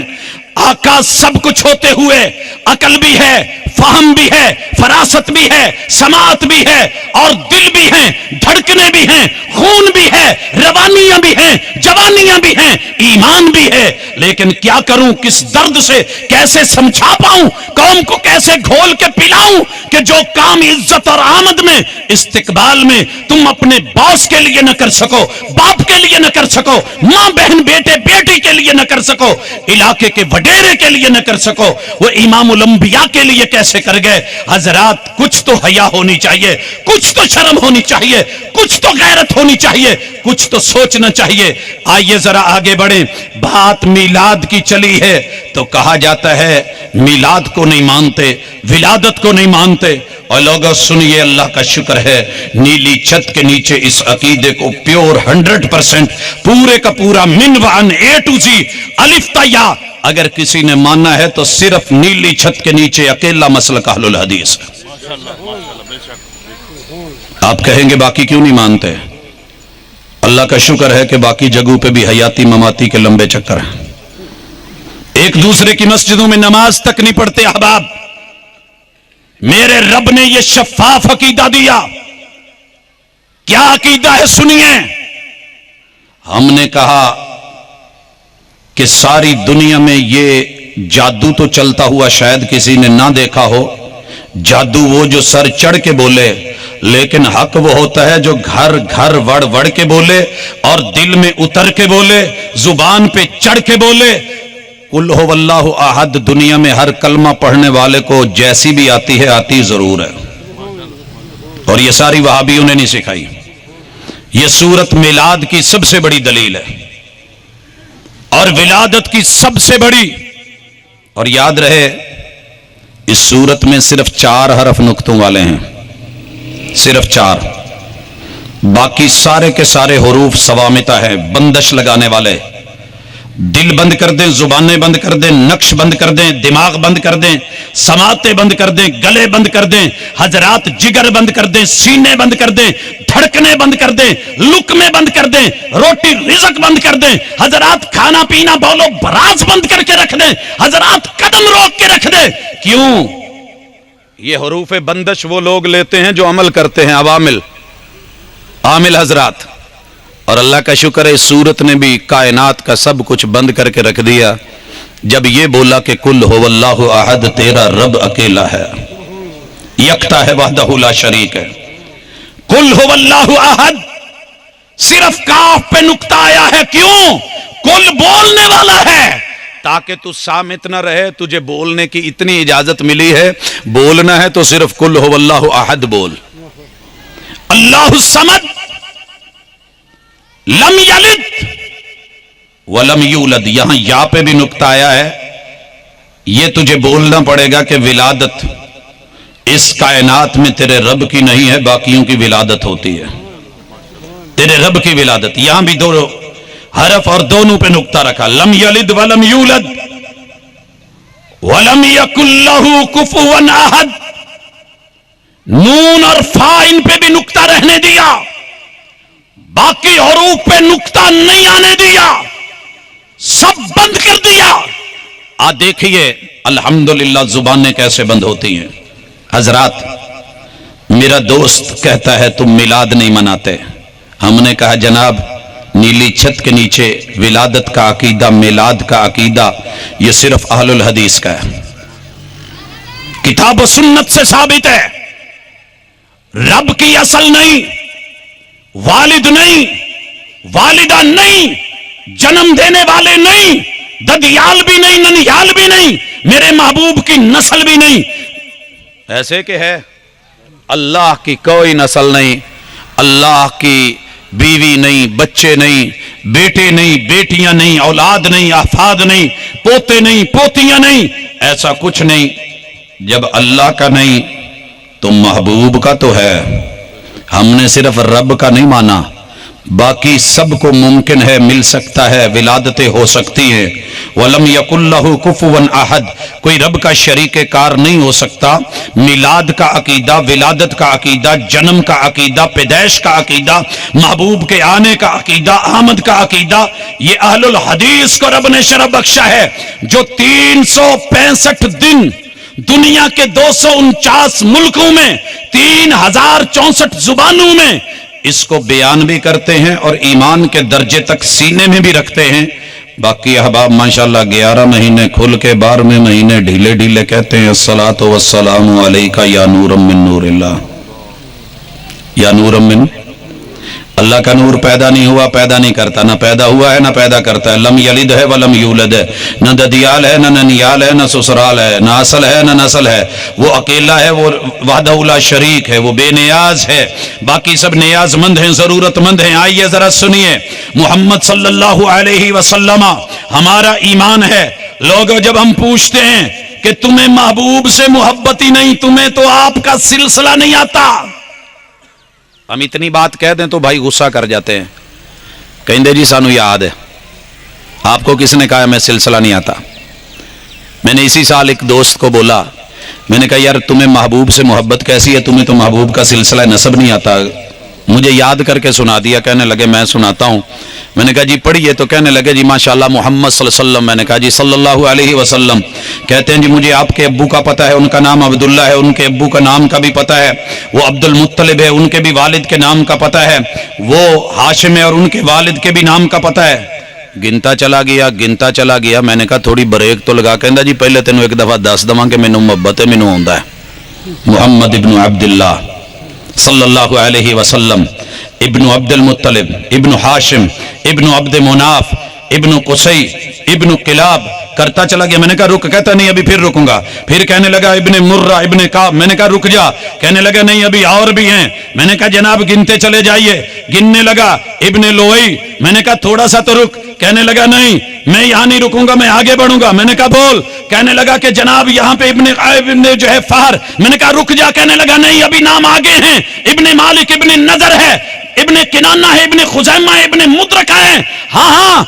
آقا سب کچھ ہوتے ہوئے عقل بھی ہے، فہم بھی ہے، فراست بھی ہے، سماعت بھی ہے اور دل بھی ہیں، دھڑکنے بھی ہیں، خون بھی ہے، روانیاں بھی ہیں، جوانیاں بھی ہیں، ایمان بھی ہے. لیکن کیا کروں، کس درد سے کیسے سمجھا پاؤں، قوم کو کیسے گھول کے پلاؤں کہ جو کام عزت اور آمد میں استقبال میں تم اپنے باس کے لیے نہ کر سکو، باپ کے لیے نہ کر سکو، ماں بہن بیٹے بیٹی کے لیے نہ کر سکو، علاقے کے وڈیرے کے لیے نہ کر سکو، وہ امام الانبیاء کے لیے کیسے کر گئے. حضرات کچھ تو حیا ہونی چاہیے، کچھ تو شرم ہونی چاہیے، کچھ تو غیرت ہونی چاہیے، کچھ تو سوچنا چاہیے. آئیے ذرا آگے بڑھیں. بات میلاد کی چلی ہے تو کہا جاتا ہے میلاد کو نہیں مانتے، ولادت کو نہیں مانتے. اور لوگوں سنیے، اللہ کا شکر ہے نیلی چھت کے نیچے اس عقیدے کو پیور 100% پورے کا پورا من وعن اے ٹو زی الف تا یا اگر کسی نے ماننا ہے تو صرف نیلی چھت کے نیچے اکیلا مسلک اہل الحدیث ہے. آپ کہیں گے باقی کیوں نہیں مانتے؟ اللہ کا شکر ہے کہ باقی جگہوں پہ بھی حیاتی مماتی کے لمبے چکر ہیں. ایک دوسرے کی مسجدوں میں نماز تک نہیں پڑھتے. احباب میرے رب نے یہ شفاف عقیدہ دیا. کیا عقیدہ ہے سنیے. ہم نے کہا کہ ساری دنیا میں یہ جادو تو چلتا ہوا شاید کسی نے نہ دیکھا ہو. جادو وہ جو سر چڑھ کے بولے، لیکن حق وہ ہوتا ہے جو گھر گھر وڑ وڑ کے بولے اور دل میں اتر کے بولے، زبان پہ چڑھ کے بولے. قل هو اللہ احد دنیا میں ہر کلمہ پڑھنے والے کو جیسی بھی آتی ہے، آتی ضرور ہے. اور یہ ساری وہابیوں نے نہیں سکھائی. یہ سورت میلاد کی سب سے بڑی دلیل ہے اور ولادت کی سب سے بڑی. اور یاد رہے اس سورت میں صرف 4 حرف نقطوں والے ہیں، صرف 4. باقی سارے کے سارے حروف صوامتہ ہیں، بندش لگانے والے. دل بند کر دیں، زبانیں بند کر دیں، نقش بند کر دیں، دماغ بند کر دیں، سماعتیں بند کر دیں، گلے بند کر دیں، حضرات جگر بند کر دیں، سینے بند کر دیں، دھڑکنے بند کر دیں، لقمے بند کر دیں، روٹی رزق بند کر دیں، حضرات کھانا پینا بولو براز بند کر کے رکھ دیں، حضرات قدم روک کے رکھ دیں۔ کیوں؟ یہ حروف بندش وہ لوگ لیتے ہیں جو عمل کرتے ہیں، عوامل عامل حضرات۔ اور اللہ کا شکر ہے اس سورت نے بھی کائنات کا سب کچھ بند کر کے رکھ دیا جب یہ بولا کہ کل ہو اللہ احد، تیرا رب اکیلا ہے، یکتا ہے، وحدہ لا شریک ہے۔ کل ہو اللہ احد، صرف کاف پہ نقطہ آیا ہے، کیوں؟ کل بولنے والا ہے، تاکہ تو سامت نہ رہے، تجھے بولنے کی اتنی اجازت ملی ہے، بولنا ہے تو صرف کل ہو اللہ احد بول۔ اللہ الصمد لم یلد ولم یولد، یہاں یا پہ بھی نقطہ آیا ہے، یہ تجھے بولنا پڑے گا کہ ولادت اس کائنات میں تیرے رب کی نہیں ہے، باقیوں کی ولادت ہوتی ہے، تیرے رب کی ولادت۔ یہاں بھی دو حرف اور دونوں پہ نقطہ رکھا، لم یلد ولم یولد ولم یکن لہ کفوا احد، نون اور فا ان پہ بھی نقطہ رہنے دیا، باقی حروف پہ نقطہ نہیں آنے دیا، سب بند کر دیا۔ دیکھیے الحمدللہ زبانیں کیسے بند ہوتی ہیں۔ حضرات، میرا دوست کہتا ہے تم میلاد نہیں مناتے، ہم نے کہا جناب نیلی چھت کے نیچے ولادت کا عقیدہ، میلاد کا عقیدہ یہ صرف اہل الحدیث کا ہے، کتاب و سنت سے ثابت ہے۔ رب کی اصل نہیں، والد نہیں، والدہ نہیں، جنم دینے والے نہیں، ددیال بھی نہیں، ننیال بھی نہیں، میرے محبوب کی نسل بھی نہیں، ایسے کہ ہے اللہ کی کوئی نسل نہیں، اللہ کی بیوی نہیں، بچے نہیں، بیٹے نہیں، بیٹیاں نہیں، اولاد نہیں، احفاد نہیں، پوتے نہیں، پوتیاں نہیں، ایسا کچھ نہیں۔ جب اللہ کا نہیں تو محبوب کا تو ہے۔ ہم نے صرف رب کا نہیں مانا، باقی سب کو ممکن ہے، مل سکتا ہے، ولادتیں ہو سکتی ہیں۔ وَلَمْ يَكُنْ لَهُ كُفُوًا أَحَدٌ، کوئی رب کا شریک کار نہیں ہو سکتا۔ میلاد کا عقیدہ، ولادت کا عقیدہ، جنم کا عقیدہ، پیدائش کا عقیدہ، محبوب کے آنے کا عقیدہ، آمد کا عقیدہ، یہ اہل الحدیث کو رب نے شرف بخشا ہے، جو 365 دن دنیا کے 249 ملکوں میں 3064 زبانوں میں اس کو بیان بھی کرتے ہیں اور ایمان کے درجے تک سینے میں بھی رکھتے ہیں۔ باقی احباب ماشاءاللہ 11 مہینے کھل کے 12ویں مہینے ڈھیلے ڈھیلے کہتے ہیں الصلاۃ والسلام علیک یا نور من نور اللہ، یا نور من اللہ کا نور پیدا نہیں ہوا، پیدا نہیں کرتا، نہ پیدا ہوا ہے نہ پیدا کرتا ہے، لم یلد ہے ولم یولد ہے، نہ ددیال ہے نہ ننیال ہے نہ سسرال ہے، نہ اصل ہے نہ نسل ہے، وہ اکیلا ہے، وہ وحدہ لا شریک ہے، وہ بے نیاز ہے، باقی سب نیاز مند ہیں، ضرورت مند ہیں۔ آئیے ذرا سنیے، محمد صلی اللہ علیہ وسلم ہمارا ایمان ہے۔ لوگوں جب ہم پوچھتے ہیں کہ تمہیں محبوب سے محبت ہی نہیں، تمہیں تو آپ کا سلسلہ نہیں آتا، ہم اتنی بات کہہ دیں تو بھائی غصہ کر جاتے ہیں، کہیں دے جی سانو یاد ہے، آپ کو کس نے کہا میں سلسلہ نہیں آتا۔ میں نے اسی سال ایک دوست کو بولا، میں نے کہا یار تمہیں محبوب سے محبت کیسی ہے، تمہیں تو محبوب کا سلسلہ نسب نہیں آتا۔ مجھے یاد کر کے سنا دیا، کہنے لگے میں سناتا ہوں۔ میں نے کہا جی پڑھیے، تو کہنے لگے جی ماشاءاللہ محمد صلی اللہ علیہ وسلم۔ میں نے کہا جی صلی اللہ علیہ وسلم کہتے ہیں جی مجھے آپ کے ابو کا پتہ ہے، ان کا نام عبداللہ ہے، ان کے ابو کا نام کا بھی پتہ ہے، وہ عبد المطلب ہے، ان کے بھی والد کے نام کا پتہ ہے، وہ ہاشم ہے اور ان کے والد کے بھی نام کا پتہ ہے۔ گنتا چلا گیا۔ میں نے کہا تھوڑی بریک تو لگا، کہندا جی پہلے تینوں ایک دفعہ دس دواں کہ مینوں محبت ہے، مینوں آندا ہے۔ محمد ابن عبداللہ صلی اللہ علیہ وسلم، ابن عبد المطلب، ابن ہاشم، ابن عبد مناف، ابن قصی، ابن قلاب کرتا چلا گیا۔ میں نے کہا رک، کہتا نہیں ابھی پھر رکوں گا۔ پھر کہنے لگا ابن مرہ، ابن کعب۔ میں نے کہا رک جا، کہنے لگا نہیں ابھی اور بھی ہیں۔ میں نے کہا جناب گنتے چلے جائیے، گننے لگا ابن لوئی۔ میں نے کہا تھوڑا سا تو رک، کہنے لگا نہیں میں یہاں نہیں رکوں گا، میں آگے بڑھوں گا۔ میں نے کہا بول، کہنے لگا کہ جناب یہاں پہ ابن جو ہے فہر۔ میں نے کہا رک جا، کہنے لگا نہیں ابھی نام آگے ہیں، ابن مالک، ابن نضر ہے، ابن کنانہ ہے، ابن خزیمہ ہے، ابن مدرکہ ہے۔ ہاں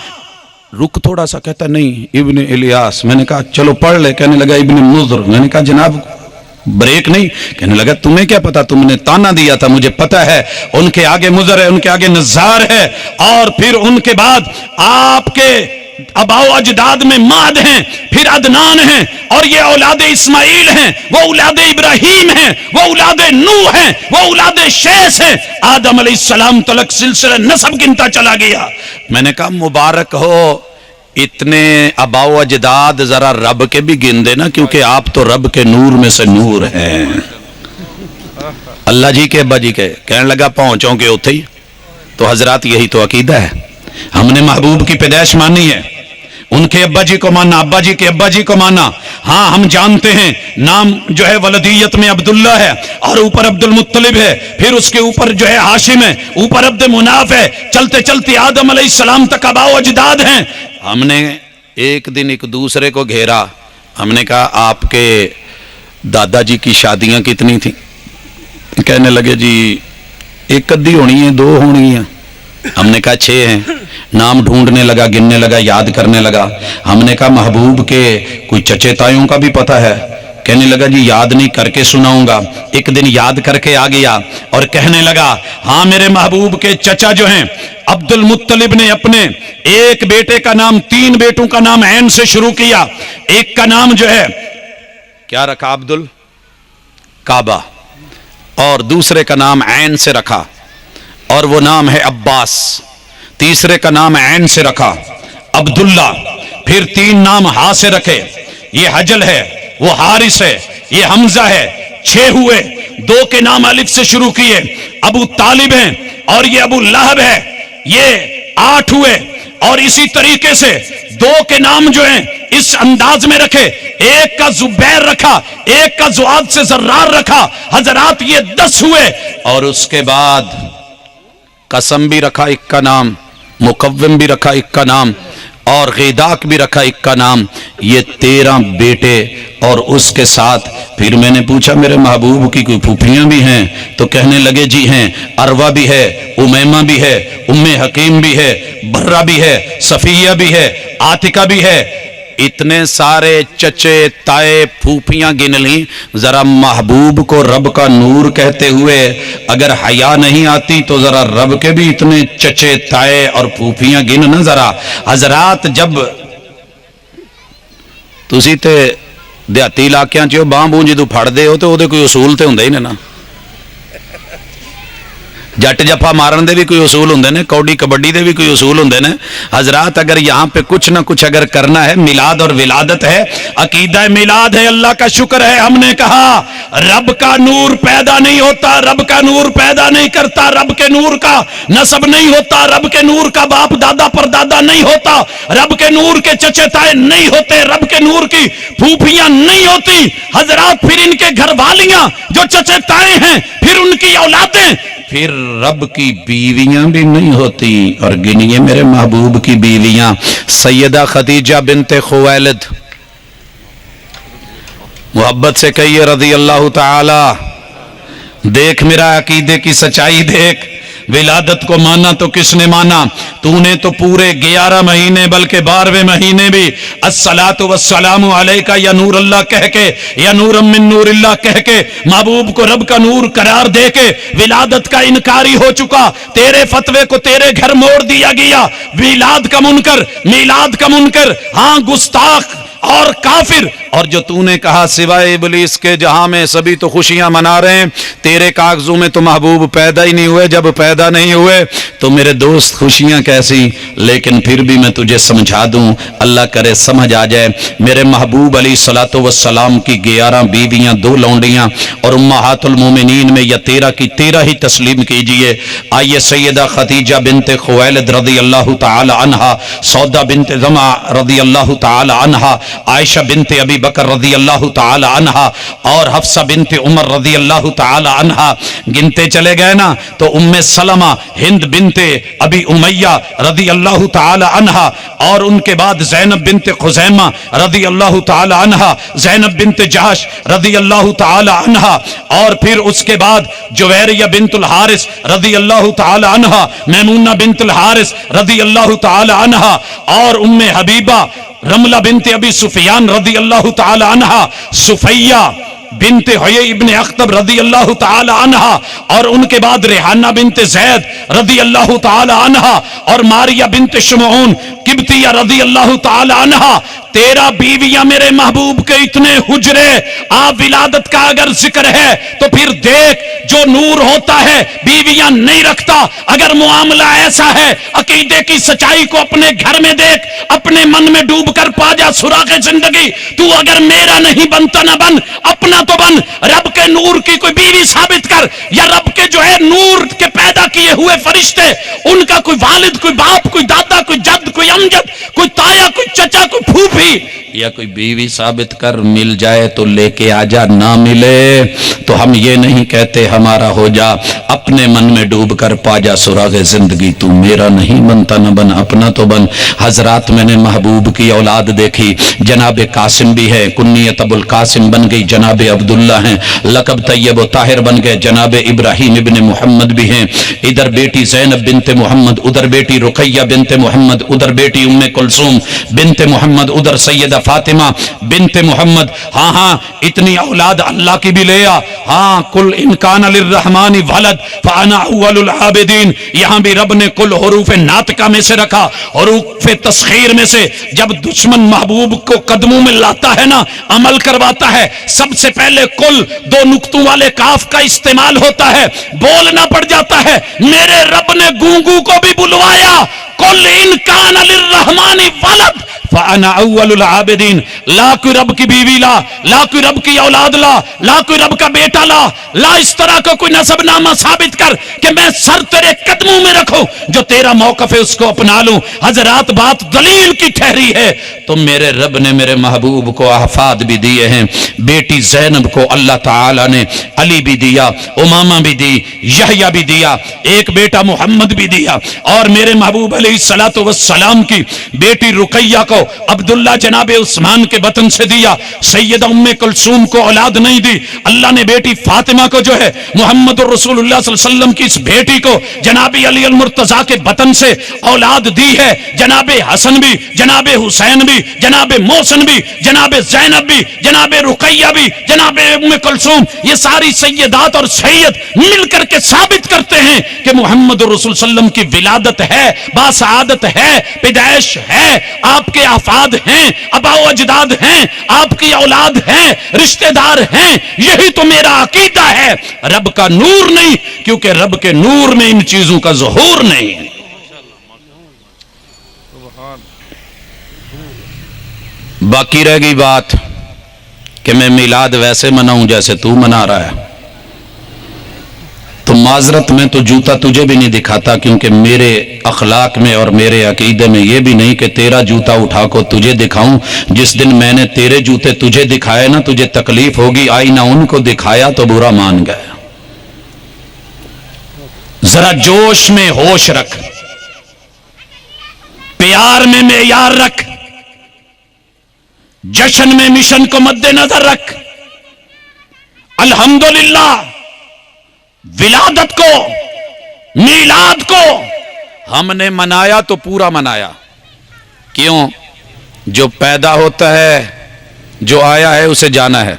رک تھوڑا سا، کہتا نہیں ابن الیاس. میں نے کہا چلو پڑھ لے. کہنے لگا ابن مضر. میں نے کہا جناب بریک نہیں. کہنے لگا تمہیں کیا پتا، تم نے تانا دیا تھا، مجھے پتا ہے. ان کے آگے مضر ہے، ان کے آگے نزار ہے، اور پھر ان کے بعد آپ کے اباؤ اجداد میں ماد ہیں، پھر عدنان ہیں، اور یہ اولاد اسماعیل ہیں، وہ اولاد ابراہیم ہیں، وہ اولاد نوح ہیں، وہ اولاد شیس ہیں. آدم علیہ السلام تلک سلسلہ نسب گنتا چلا گیا. میں نے کہا مبارک ہو، اتنے اباؤ اجداد ذرا رب کے بھی گن دینا، کیونکہ آپ تو رب کے نور میں سے نور ہیں. اللہ جی کے ابا جی کے. کہنے لگا پہنچوں کے اتھے ہی. تو حضرات یہی تو عقیدہ ہے. ہم نے محبوب کی پیدائش مانی ہے، ان کے ابا جی کو مانا، ابا جی کے ابا جی کو مانا. ہاں ہم جانتے ہیں نام جو ہے ولدیت میں عبداللہ ہے، اور اوپر عبد المطلب ہے، پھر اس کے اوپر جو ہے ہاشم ہے، اوپر عبد مناف ہے، چلتے چلتے آدم علیہ السلام تک اباؤ اجداد ہیں. ہم نے ایک دن ایک دوسرے کو گھیرا. ہم نے کہا آپ کے دادا جی کی شادیاں کتنی تھیں؟ کہنے لگے جی ایک ادھی ہونی ہے، دو ہونی ہیں. ہم نے کہا 6 ہیں. نام ڈھونڈنے لگا، گننے لگا، یاد کرنے لگا. ہم نے کہا محبوب کے کوئی چچے تایوں کا بھی پتہ ہے؟ کہنے لگا جی یاد نہیں، کر کے سناؤں گا. ایک دن یاد کر کے آ گیا اور کہنے لگا ہاں میرے محبوب کے چچا جو ہیں عبد المطلب نے اپنے ایک بیٹے کا نام 3 بیٹوں کا نام عین سے شروع کیا. ایک کا نام جو ہے کیا رکھا؟ عبد الکعبہ. اور دوسرے کا نام عین سے رکھا، اور وہ نام ہے عباس. تیسرے کا نام عین سے رکھا عبداللہ. پھر 3 نام ہا سے رکھے. یہ حجل ہے، وہ حارث ہے، یہ حمزہ ہے. 6 ہوئے. 2 کے نام الف سے شروع کیے، ابو طالب ہیں، اور یہ ابو لہب ہے. یہ 8 ہوئے. اور اسی طریقے سے 2 کے نام جو ہیں اس انداز میں رکھے. ایک کا زبیر رکھا، ایک کا زعاد سے زرار رکھا. حضرات یہ 10 ہوئے. اور اس کے بعد قسم بھی رکھا 1 کا نام، مقوم بھی رکھا 1 کا نام، اور غیداک بھی رکھا 1 کا نام. یہ 13 بیٹے. اور اس کے ساتھ پھر میں نے پوچھا میرے محبوب کی کوئی پھوپھیاں بھی ہیں؟ تو کہنے لگے جی ہیں. عروہ بھی ہے، امیمہ بھی ہے، ام حکیم بھی ہے، برہ بھی ہے، صفیہ بھی ہے، عاتقہ بھی ہے. اتنے سارے چچے تائے پھوپھیاں گن لیں. ذرا محبوب کو رب کا نور کہتے ہوئے اگر حیا نہیں آتی تو ذرا رب کے بھی اتنے چچے تائے اور پھوپھیاں گن نا ذرا. حضرات جب تسی تے دیہاتی علاقیاں چ باں بوں جدوں پھڑدے ہو تو وہ کوئی اصول تے ہوندا ہی نا. جٹ جفا مارن دے بھی کوئی اصول ہوندے نے، کوڈی کبڈی دے بھی کوئی اصول ہوندے نے. حضرات اگر یہاں پہ کچھ نہ کچھ اگر کرنا ہے، میلاد اور ولادت ہے، عقیدہ میلاد ہے. اللہ کا شکر ہے ہم نے کہا رب کا نور پیدا نہیں ہوتا، رب کا نور پیدا نہیں کرتا، رب کے نور کا نسب نہیں ہوتا، رب کے نور کا باپ دادا پر دادا نہیں ہوتا، رب کے نور کے چچے تائے نہیں ہوتے، رب کے نور کی پھوپھیاں نہیں ہوتی. حضرات پھر ان کے گھر والیاں جو چچے تائے ہیں، پھر ان کی اولادیں، پھر رب کی بیویاں بھی نہیں ہوتی. اور گنیے میرے محبوب کی بیویاں. سیدہ خدیجہ بنت خویلد، محبت سے کہیے رضی اللہ تعالی. دیکھ میرا عقیدے کی سچائی دیکھ. ولادت کو مانا تو کس نے مانا؟ تو نے تو پورے 11 مہینے بلکہ 12ویں مہینے بھی الصلاۃ والسلام علیک یا نور اللہ کہہ کے، یا نور من نور اللہ کہہ کے محبوب کو رب کا نور قرار دے کے ولادت کا انکاری ہو چکا. تیرے فتوے کو تیرے گھر موڑ دیا گیا. میلاد کا منکر، میلاد کا منکر، ہاں گستاخ اور کافر. اور جو تو نے کہا سوائے ابلیس کے جہاں میں سبھی تو خوشیاں منا رہے ہیں، تیرے کاغذوں میں تو محبوب پیدا ہی نہیں ہوئے. جب پیدا نہیں ہوئے تو میرے دوست خوشیاں کیسی؟ لیکن پھر بھی میں تجھے سمجھا دوں، اللہ کرے سمجھ آ جائے. میرے محبوب علیہ الصلوۃ والسلام کی 11 بیویاں، 2 لونڈیاں، اور امہات المومنین میں یا 13 کی 13 ہی تسلیم کیجئے. آئیے سیدہ خدیجہ بنت خویلد رضی اللہ تعالی عنہا، سودا بنت زمع رضی اللہ تعالی عنہا، عائشہ بنت ابی بکر رضی اللہ تعالی عنہا اور حفصہ بنت عمر رضی اللہ تعالی عنہا گنتے چلے گئے نا تو ام سلمہ ہند بنت ابی امیہ رضی اللہ تعالی عنہا اور ان کے بعد زینب بنت خزیمہ رضی اللہ تعالی عنہا، زینب بنت جہش رضی اللہ تعالی عنہا، اور پھر اس کے بعد جویریہ بنت الحارث رضی اللہ تعالی عنہا، میمونہ بنت الحارث رضی اللہ تعالی عنہا، اور ام حبیبہ رملہ بنت ابی سفیان رضی اللہ تعالی عنہا، صفیہ بنت حیی ابن اخطب رضی اللہ تعالی عنہا، اور ان کے بعد ریحانہ بنت زید رضی اللہ تعالی عنہا، اور ماریہ بنت شمعون قبطیہ رضی اللہ تعالی عنہا۔ 13 بیویاں میرے محبوب کے اتنے حجرے۔ آپ ولادت کا اگر ذکر ہے تو پھر دیکھ جو نور ہوتا ہے بیویاں نہیں رکھتا۔ اگر معاملہ ایسا ہے عقیدے کی سچائی کو اپنے گھر میں دیکھ، اپنے من میں ڈوب کر پا جا سراغ زندگی۔ تو اگر میرا نہیں بنتا نہ بن، اپنا تو بن۔ رب کے نور کی کوئی بیوی ثابت کر، یا رب کے جو ہے نور کے پیدا کیے ہوئے فرشتے، ان کا کوئی والد، کوئی باپ، کوئی دادا، کوئی جد، کوئی امجد، کوئی تایا، کوئی چچا، کوئی پھوپھی، یا کوئی بیوی ثابت کر۔ مل جائے تو لے کے آجا، نہ ملے تو ہم یہ نہیں کہتے ہمارا ہو جا، اپنے من میں ڈوب کر پا جا سراغ زندگی۔ تو میرا نہیں بنتا نہ بن، اپنا تو بن۔ حضرات میں نے محبوب کی اولاد دیکھی، جناب قاسم بھی ہے، کنیت ابو القاسم بن گئی، جناب عبداللہ ہیں، لقب طیب و طاہر بن گئے، جناب ابراہیم ابن محمد بھی ہیں۔ ادھر بیٹی زینب بنت محمد، ادھر بیٹی رقیہ بنت محمد، ادھر بیٹی ام کلثوم بنت محمد، ادھر سیدہ فاطمہ بنت محمد۔ ہاں ہاں اتنی اولاد اللہ کی بھی لے آ۔ ہاں کل ان کان للرحمن ولد فانا اول العابدین، یہاں بھی رب نے کل حروف ناطقہ میں سے رکھا، حروف تسخیر میں سے۔ جب دشمن محبوب کو قدموں میں لاتا ہے نا، عمل کرواتا ہے، سب سے پہلے کل 2 نقطوں والے کاف کا استعمال ہوتا ہے، بولنا پڑ جاتا ہے۔ میرے رب نے گونگو کو بھی بلوایا، کل ان کان للرحمن ولد فانا اول العابدین۔ لا کوئی رب کی بیوی لا، لا کوئی رب کی اولاد لا، لا کوئی رب کا بیٹا لا، لا اس طرح کا کوئی نسب نامہ ثابت کر کہ میں سر تیرے قدموں میں رکھوں، جو تیرا موقف ہے اس کو اپنا لوں۔ حضرات بات دلیل کی ٹھہری ہے۔ تو میرے رب نے میرے محبوب کو احفاد بھی دیے ہیں۔ بیٹی زینب کو اللہ تعالی نے علی بھی دیا، امامہ بھی دی، یحییٰ بھی دیا، ایک بیٹا محمد بھی دیا، اور میرے محبوب علیہ الصلوۃ والسلام کی بیٹی رقیہ کو عبداللہ جناب عثمان کے بطن سے دیا۔ سیدہ ام کلثوم کو اولاد نہیں دی، اللہ نے بیٹی فاطمہ کو جو ہے محمد رسول اللہ صلی اللہ علیہ وسلم کی اس بیٹی کو جناب علی المرتضیٰ کے بطن سے اولاد دی ہے۔ جناب حسن بھی، جناب حسین بھی، جناب محسن بھی، جناب زینب بھی، جناب رقیہ بھی، جناب ام کلثوم، یہ ساری سیدات اور سید مل کر کے ثابت کرتے ہیں کہ محمد رسول صلی اللہ علیہ وسلم کی ولادت ہے، باسعادت ہے، پیدائش ہے، آپ کے افاد ہیں، ابا و اجداد ہیں، آپ کی اولاد ہیں، رشتہ دار ہیں۔ یہی تو میرا عقیدہ ہے، رب کا نور نہیں، کیونکہ رب کے نور میں ان چیزوں کا ظہور نہیں ہے۔ باقی رہ گئی بات کہ میں میلاد ویسے مناؤں جیسے تو منا رہا ہے، تو معذرت میں تو جوتا تجھے بھی نہیں دکھاتا، کیونکہ میرے اخلاق میں اور میرے عقیدے میں یہ بھی نہیں کہ تیرا جوتا اٹھا کو تجھے دکھاؤں۔ جس دن میں نے تیرے جوتے تجھے دکھائے نا، تجھے تکلیف ہوگی، آئینہ ان کو دکھایا تو برا مان گئے۔ ذرا جوش میں ہوش رکھ، پیار میں معیار رکھ، جشن میں مشن کو مد نظر رکھ۔ الحمدللہ ولادت کو، میلاد کو ہم نے منایا تو پورا منایا۔ کیوں؟ جو پیدا ہوتا ہے، جو آیا ہے اسے جانا ہے،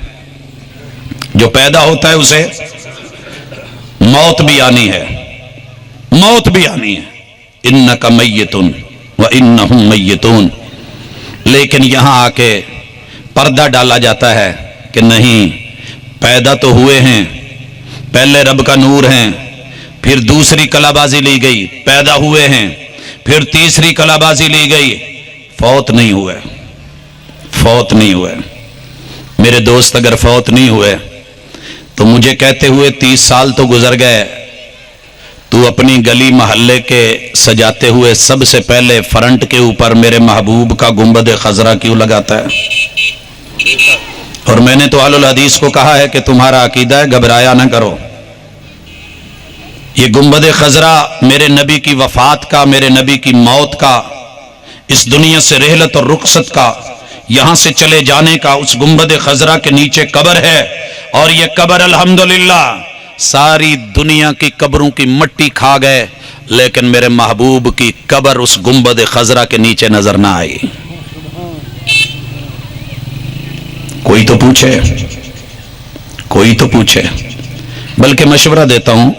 جو پیدا ہوتا ہے اسے موت بھی آنی ہے، موت بھی آنی ہے۔ انک میت وانہم میتون۔ لیکن یہاں آ کے پردہ ڈالا جاتا ہے کہ نہیں، پیدا تو ہوئے ہیں، پہلے رب کا نور ہیں، پھر دوسری کلا بازی لی گئی، پیدا ہوئے ہیں، پھر تیسری کلا بازی لی گئی، فوت نہیں ہوئے، فوت نہیں ہوئے۔ میرے دوست اگر فوت نہیں ہوئے تو مجھے کہتے ہوئے 30 سال تو گزر گئے، تو اپنی گلی محلے کے سجاتے ہوئے سب سے پہلے فرنٹ کے اوپر میرے محبوب کا گنبد خضرا کیوں لگاتا ہے؟ اور میں نے تو اہل الحدیث کو کہا ہے کہ تمہارا عقیدہ ہے، گھبرایا نہ کرو. یہ گنبد خضرا میرے نبی کی وفات کا، میرے نبی کی موت کا، اس دنیا سے رحلت اور رخصت کا، یہاں سے چلے جانے کا، اس گنبد خضرا کے نیچے قبر ہے. اور یہ قبر الحمدللہ ساری دنیا کی قبروں کی مٹی کھا گئے، لیکن میرے محبوب کی قبر اس گنبد خضرا کے نیچے نظر نہ آئی. کوئی تو پوچھے، کوئی تو پوچھے. بلکہ مشورہ دیتا ہوں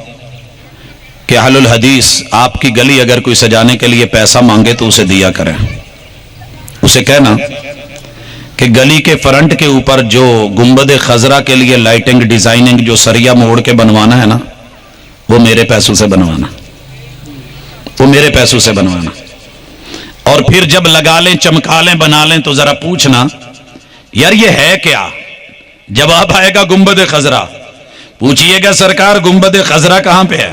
کہ اہل الحدیث آپ کی گلی اگر کوئی سجانے کے لیے پیسہ مانگے تو اسے دیا کریں. اسے کہنا کہ گلی کے فرنٹ کے اوپر جو گنبد خضرا کے لیے لائٹنگ ڈیزائننگ جو سریا موڑ کے بنوانا ہے نا، وہ میرے پیسوں سے بنوانا، وہ میرے پیسوں سے بنوانا. اور پھر جب لگا لیں، چمکا لیں، بنا لیں تو ذرا پوچھنا یار یہ ہے کیا؟ جواب آئے گا گنبد خضرا. پوچھئے گا سرکار گنبد خضرا کہاں پہ ہے؟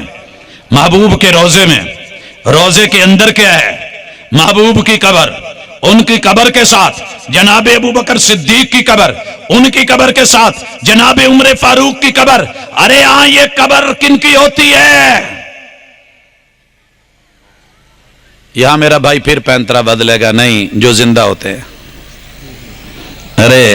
محبوب کے روزے میں. روزے کے اندر کیا ہے؟ محبوب کی قبر. ان کی قبر کے ساتھ جناب ابو بکر صدیق کی قبر، ان کی قبر کے ساتھ جناب عمر فاروق کی قبر. ارے ہاں یہ قبر کن کی ہوتی ہے؟ یہاں میرا بھائی پھر پینترا بدلے گا نہیں، جو زندہ ہوتے ہیں. ارے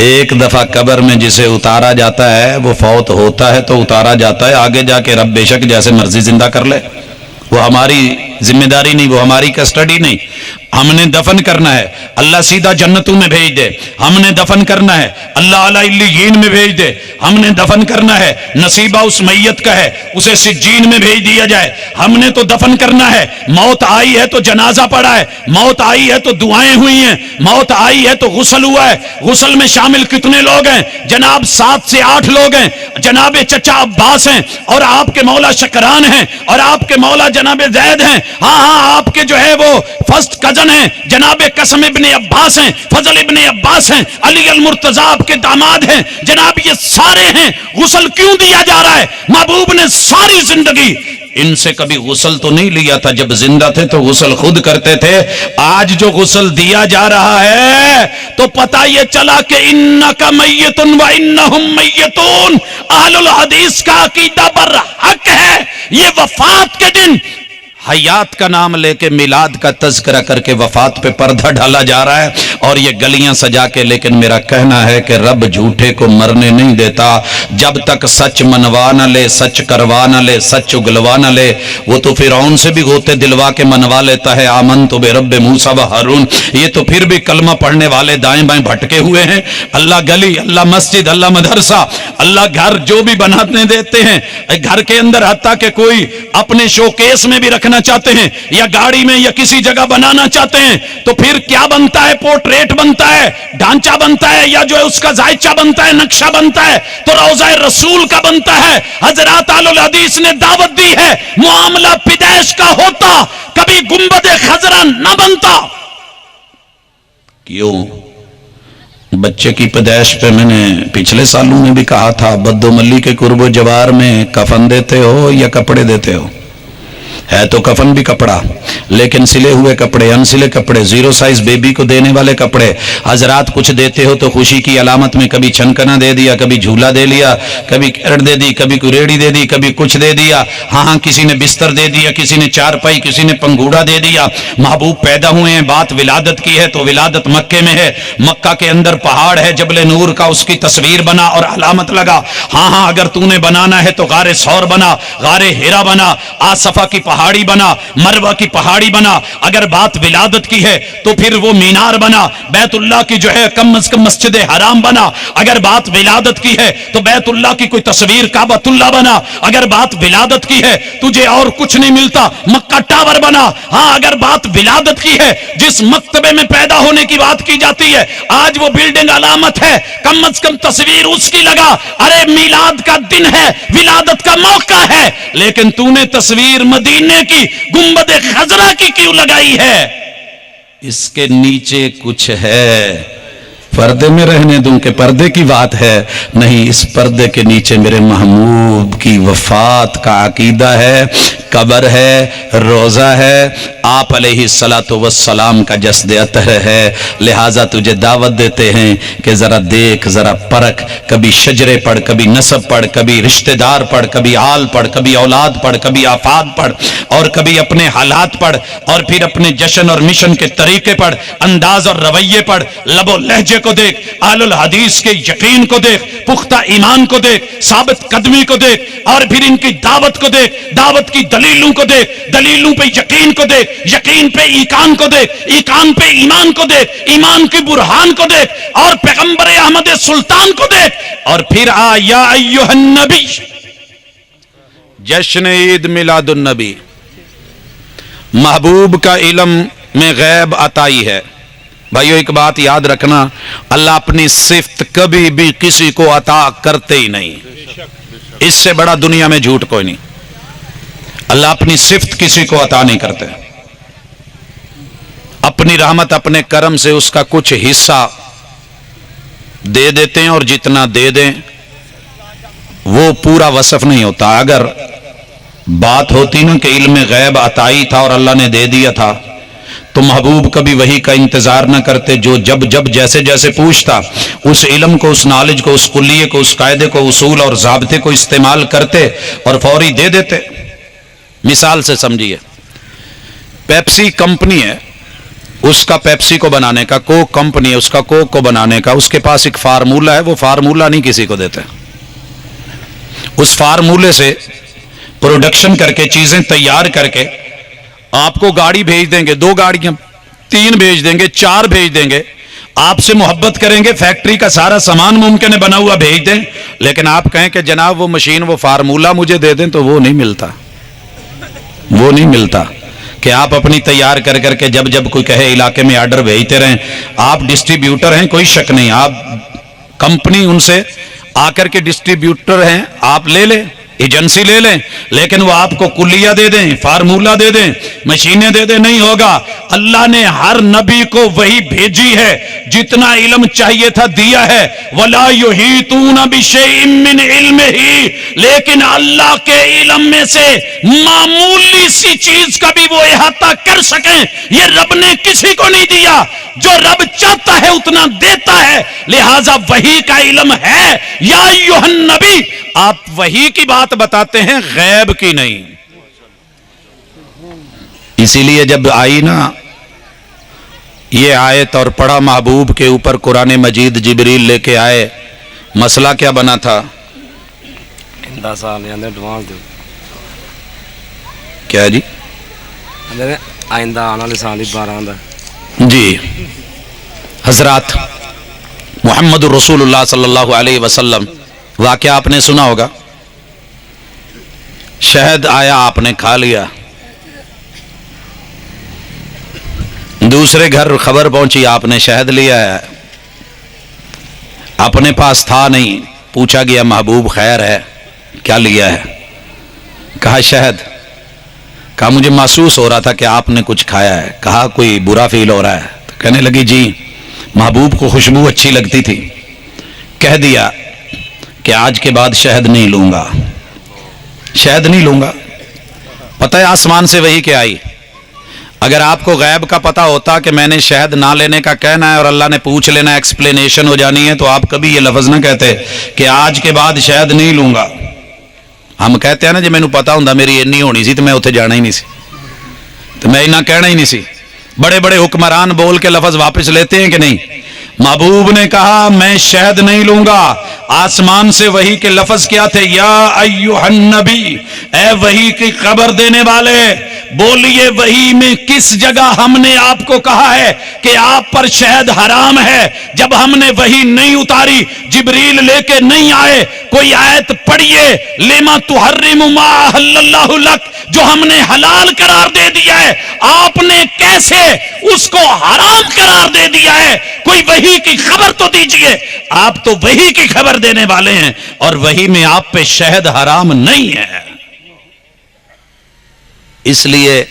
ایک دفعہ قبر میں جسے اتارا جاتا ہے وہ فوت ہوتا ہے تو اتارا جاتا ہے، آگے جا کے رب بے شک جیسے مرضی زندہ کر لے. وہ ہماری ذمہ داری نہیں، وہ ہماری کسٹڈی نہیں. ہم نے دفن کرنا ہے، اللہ سیدھا جنتوں میں بھیج دے. ہم نے دفن کرنا ہے، اللہ اعلیٰ علیین میں بھیج دے. ہم نے دفن کرنا ہے، نصیبہ اس میت کا ہے، اسے سجین میں بھیج دیا جائے. ہم نے تو دفن کرنا ہے، موت آئی ہے تو جنازہ پڑا ہے، موت آئی ہے تو دعائیں ہوئی ہیں، موت آئی ہے تو غسل ہوا ہے. غسل میں شامل کتنے لوگ ہیں جناب؟ 7 سے 8 لوگ ہیں. جناب چچا عباس ہیں، اور آپ کے مولا شکران ہیں، اور آپ کے مولا جناب زید ہیں. ہاں آپ کے جو ہے وہ فرسٹ کزن ہیں جناب قسم ابن عباس ہیں، فضل ابن عباس ہیں، علی المرتضی آپ کے داماد ہیں. جناب یہ سارے ہیں. غسل کیوں دیا جا رہا ہے؟ محبوب نے ساری زندگی ان سے کبھی غسل تو نہیں لیا تھا، جب زندہ تھے تو غسل خود کرتے تھے. آج جو غسل دیا جا رہا ہے تو پتہ یہ چلا کہ انک میت و انہم میتون. اہل الحدیث کا عقیدہ برحق ہے. یہ وفات کے دن حیات کا نام لے کے میلاد کا تذکرہ کر کے وفات پہ پردہ ڈالا جا رہا ہے، اور یہ گلیاں سجا کے. لیکن میرا کہنا ہے کہ رب جھوٹے کو مرنے نہیں دیتا. جب تک سچ منوا نہ لے، سچ کروا نہ لے، سچ اگلوا نہ لے. وہ تو فرعون سے بھی غوطے دلوا کے منوا لیتا ہے، آمنت برب موسیٰ و ہارون. یہ تو پھر بھی کلمہ پڑھنے والے دائیں بائیں بھٹکے ہوئے ہیں. اللہ گلی، اللہ مسجد، اللہ مدرسہ، اللہ گھر جو بھی بنانے دیتے ہیں، گھر کے اندر حتیٰ کہ کوئی اپنے شوکیس میں بھی رکھنا چاہتے ہیں یا گاڑی میں یا کسی جگہ بنانا چاہتے ہیں تو پھر کیا بنتا ہے؟ پورٹریٹ بنتا ہے، ڈھانچہ بنتا ہے، یا جو ہے اس کا زائچہ بنتا ہے، نقشہ بنتا ہے. تو روضہ رسول کا بنتا ہے. حضرات اہل الحدیث نے دعوت دی ہے معاملہ پیدائش کا ہوتا، کبھی گنبد خضرا نہ بنتا. کیوں؟ بچے کی پیدائش پہ میں نے پچھلے سالوں میں بھی کہا تھا، بدو ملی کے قرب و جوار میں کفن دیتے ہو یا کپڑے دیتے ہو؟ ہے تو کفن بھی کپڑا، لیکن سلے ہوئے کپڑے، انسلے کپڑے، 0 سائز بیبی کو دینے والے کپڑے. حضرات کچھ دیتے ہو تو خوشی کی علامت میں کبھی چھنکنا دے دیا، کبھی جھولا دے لیا، کبھی کیرٹ دے دی، کبھی کوئی ریڑھی دے دی، کبھی کچھ دے دیا. ہاں کسی نے بستر دے دیا، کسی نے چارپائی، کسی نے پنگوڑا دے دیا. محبوب پیدا ہوئے ہیں، بات ولادت کی ہے تو ولادت مکے میں ہے. مکہ کے اندر پہاڑ ہے جبل نور کا، اس کی تصویر بنا اور علامت لگا. ہاں اگر تو نے بنانا ہے تو غار ثور بنا، غار ہیرا بنا، آصفہ کی پہاڑی بنا، مروہ کی پہاڑی بنا. اگر بات ولادت کی ہے تو پھر وہ مینار بنا، بیت اللہ کی جو ہے کم از کم مسجد حرام بنا. اگر بات ولادت کی ہے تو بیت اللہ کی کوئی تصویر کعبۃ اللہ بنا. اگر بات ولادت کی ہے تجھے اور کچھ نہیں ملتا، مکہ ٹاور بنا. ہاں اگر بات ولادت کی ہے، جس مکتبے میں پیدا ہونے کی بات کی جاتی ہے، آج وہ بلڈنگ علامت ہے، کم از کم تصویر اس کی لگا. ارے میلاد کا دن ہے، ولادت کا موقع ہے، لیکن تو نے تصویر مدینے کی گنبد خضرا کی کیوں لگائی ہے؟ اس کے نیچے کچھ ہے. پردے میں رہنے دوں کہ پردے کی بات ہے؟ نہیں، اس پردے کے نیچے میرے محبوب کی وفات کا عقیدہ ہے، قبر ہے، روزہ ہے، آپ علیہ الصلاۃ والسلام کا جسد اطہر ہے۔ لہٰذا تجھے دعوت دیتے ہیں کہ ذرا دیکھ، ذرا پرکھ، کبھی شجرے پڑھ، کبھی نسب پڑھ، کبھی رشتہ دار پڑھ، کبھی آل پڑھ، کبھی اولاد پڑھ، کبھی آفات پڑھ، اور کبھی اپنے حالات پڑھ، اور پھر اپنے جشن اور مشن کے طریقے پڑھ، انداز اور رویے پڑھ، لب و لہجے کو دیکھ، اہل الحدیث کے یقین کو دیکھ، پختہ ایمان کو دیکھ، ثابت قدمی کو دیکھ، اور پھر ان کی دعوت کو دیکھ، دعوت کی دلیلوں کو دیکھ، دلیلوں پہ یقین کو دیکھ، یقین پہ ایقان کو دیکھ، ایقان پہ ایمان کو دیکھ، ایمان کی برہان کو دیکھ، اور پیغمبر احمد سلطان کو دیکھ، اور پھر آ یا ایھا النبی، جشن عید میلاد النبی۔ محبوب کا علم میں غیب عطائی ہے۔ بھائیو ایک بات یاد رکھنا، اللہ اپنی صفت کبھی بھی کسی کو عطا کرتے ہی نہیں، اس سے بڑا دنیا میں جھوٹ کوئی نہیں۔ اللہ اپنی صفت کسی کو عطا نہیں کرتے، اپنی رحمت اپنے کرم سے اس کا کچھ حصہ دے دیتے ہیں، اور جتنا دے دیں وہ پورا وصف نہیں ہوتا۔ اگر بات ہوتی نا کہ علم غیب عطائی تھا اور اللہ نے دے دیا تھا، تو محبوب کبھی وحی کا انتظار نہ کرتے، جو جب جب جیسے جیسے پوچھتا اس علم کو، اس نالج کو، اس کلیے کو، اس قاعدے کو، اصول اور ضابطے کو استعمال کرتے اور فوری دے دیتے۔ مثال سے سمجھیے، پیپسی کمپنی ہے، اس کا پیپسی کو بنانے کا، کوک کمپنی ہے، اس کا کوک کو بنانے کا، اس کے پاس ایک فارمولہ ہے، وہ فارمولہ نہیں کسی کو دیتے، اس فارمولے سے پروڈکشن کر کے، چیزیں تیار کر کے آپ کو گاڑی بھیج دیں گے، 2 گاڑیاں، 3 بھیج دیں گے، 4 بھیج دیں گے، آپ سے محبت کریں گے، فیکٹری کا سارا سامان ممکن ہے بنا ہوا بھیج دیں، لیکن آپ کہیں کہ جناب وہ مشین، وہ فارمولہ مجھے دے دیں، تو وہ نہیں ملتا، وہ نہیں ملتا کہ آپ اپنی تیار کر کر کے جب جب کوئی کہے علاقے میں آرڈر بھیجتے رہیں۔ آپ ڈسٹریبیوٹر ہیں، کوئی شک نہیں، آپ کمپنی ان سے آ کر کے ڈسٹریبیوٹر ہیں، آپ لے لیں، ایجنسی لے لیں، لیکن وہ آپ کو کلیہ دے دیں، فارمولہ دے دیں، مشینیں دے دیں، نہیں ہوگا۔ اللہ نے ہر نبی کو وہی بھیجی ہے، جتنا علم چاہیے تھا دیا ہے، وَلَا يُحِيطُونَ بِشَيْءٍ مِّنْ عِلْمِهِ، لیکن اللہ کے علم میں سے معمولی سی چیز کا بھی وہ احاطہ کر سکیں، یہ رب نے کسی کو نہیں دیا۔ جو رب چاہتا ہے اتنا دیتا ہے، لہذا وحی کا علم ہے۔ یا ایھا النبی، آپ وحی کی بات بتاتے ہیں، غیب کی نہیں۔ اسی لیے جب آئی نا یہ آیت اور پڑھا محبوب کے اوپر قرآن مجید، جبریل لے کے آئے، مسئلہ کیا بنا تھا؟
10 سال ایڈوانس دو،
کیا جی؟
آئندہ آنے والے سال 12 دا۔
جی حضرات، محمد رسول اللہ صلی اللہ علیہ وسلم، واقعہ آپ نے سنا ہوگا، شہد آیا، آپ نے کھا لیا، دوسرے گھر خبر پہنچی آپ نے شہد لیا ہے، اپنے پاس تھا نہیں، پوچھا گیا محبوب خیر ہے، کیا لیا ہے؟ کہا شہد۔ کہا مجھے محسوس ہو رہا تھا کہ آپ نے کچھ کھایا ہے۔ کہا کوئی برا فیل ہو رہا ہے؟ تو کہنے لگی جی، محبوب کو خوشبو اچھی لگتی تھی، کہہ دیا کہ آج کے بعد شہد نہیں لوں گا، شہد نہیں لوں گا۔ پتہ ہے آسمان سے وحی کہ آئی۔ اگر آپ کو غیب کا پتہ ہوتا کہ میں نے شہد نہ لینے کا کہنا ہے اور اللہ نے پوچھ لینا، ایکسپلینیشن ہو جانی ہے، تو آپ کبھی یہ لفظ نہ کہتے کہ آج کے بعد شہد نہیں لوں گا۔ ہم کہتے ہیں نا جی مینوں پتا ہوندا میری اینی ہونی سی تو میں اتنے جانا ہی نہیں سی، تو میں اتنا کہنا ہی نہیں سی۔ بڑے بڑے حکمران بول کے لفظ واپس لیتے ہیں کہ نہیں؟ محبوب نے کہا میں شہد نہیں لوں گا۔ آسمان سے وحی کے لفظ کیا تھے؟ یا ایھا النبی، اے وحی کی خبر دینے والے، بولیے وحی میں کس جگہ ہم نے آپ کو کہا ہے کہ آپ پر شہد حرام ہے؟ جب ہم نے وحی نہیں اتاری، جبریل لے کے نہیں آئے، کوئی آیت پڑھیے، لما تحرم ما احل اللہ لک، جو ہم نے حلال قرار دے دیا ہے، آپ نے کیسے اس کو حرام قرار دے دیا ہے؟ کوئی وحی کی خبر تو دیجئے۔ آپ تو وحی کی خبر دینے والے ہیں، اور وحی میں آپ پہ شہد حرام نہیں ہے۔ اس لیے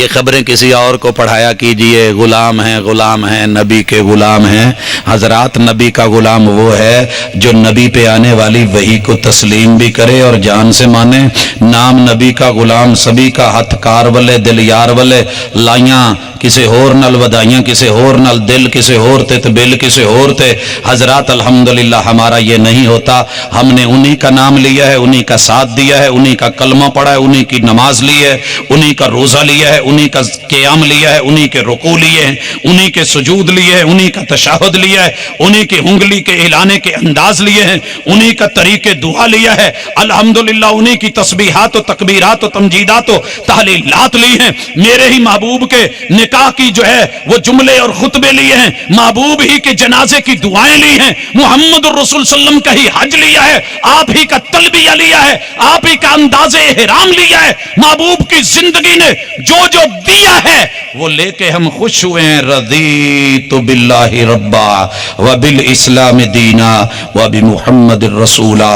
یہ خبریں کسی اور کو پڑھایا کیجئے، غلام ہیں نبی کے غلام ہیں۔ حضرات نبی کا غلام وہ ہے جو نبی پہ آنے والی وحی کو تسلیم بھی کرے اور جان سے مانے۔ نام نبی کا غلام سبھی کا ہتھ کار والے دل یار والے لائیاں کسے ہور نل ودائیاں کسے ہور نل دل کسے ہور تے بل کسے ہور تے۔ حضرات الحمدللہ ہمارا یہ نہیں ہوتا، ہم نے انہی کا نام لیا ہے، انہی کا ساتھ دیا ہے، انہی کا کلمہ پڑھا ہے، انہی کی نماز لی ہے، انہی کا روزہ لیا ہے، انہی کا قیام لیا ہے، انہی کے رکوع لیے ہیں، انہی کے سجود لیے ہیں، انہی کا تشہد لیا ہے، انہی کی انگلی کے ہلانے کے انداز لیے ہیں، انہی کا طریق دعا لیا ہے، الحمدللہ انہی کی تسبیحات و تکبیرات و تمجیدات و تحلیلات لی ہیں، میرے ہی محبوب کے نکاح کی جو ہے وہ جملے اور خطبے لیے ہیں، محبوب ہی کے جنازے کی دعائیں لی ہیں، محمد الرسول صلی اللہ علیہ وسلم کا ہی حج لیا ہے، آپ ہی کا تلبیہ لیا ہے، آپ ہی کا انداز احرام لیا ہے، محبوب کی زندگی نے جو جو دیا ہے وہ لے کے ہم خوش ہوئے ہیں۔ رضیت باللہ ربا وبالاسلام دینا وبمحمد الرسولہ،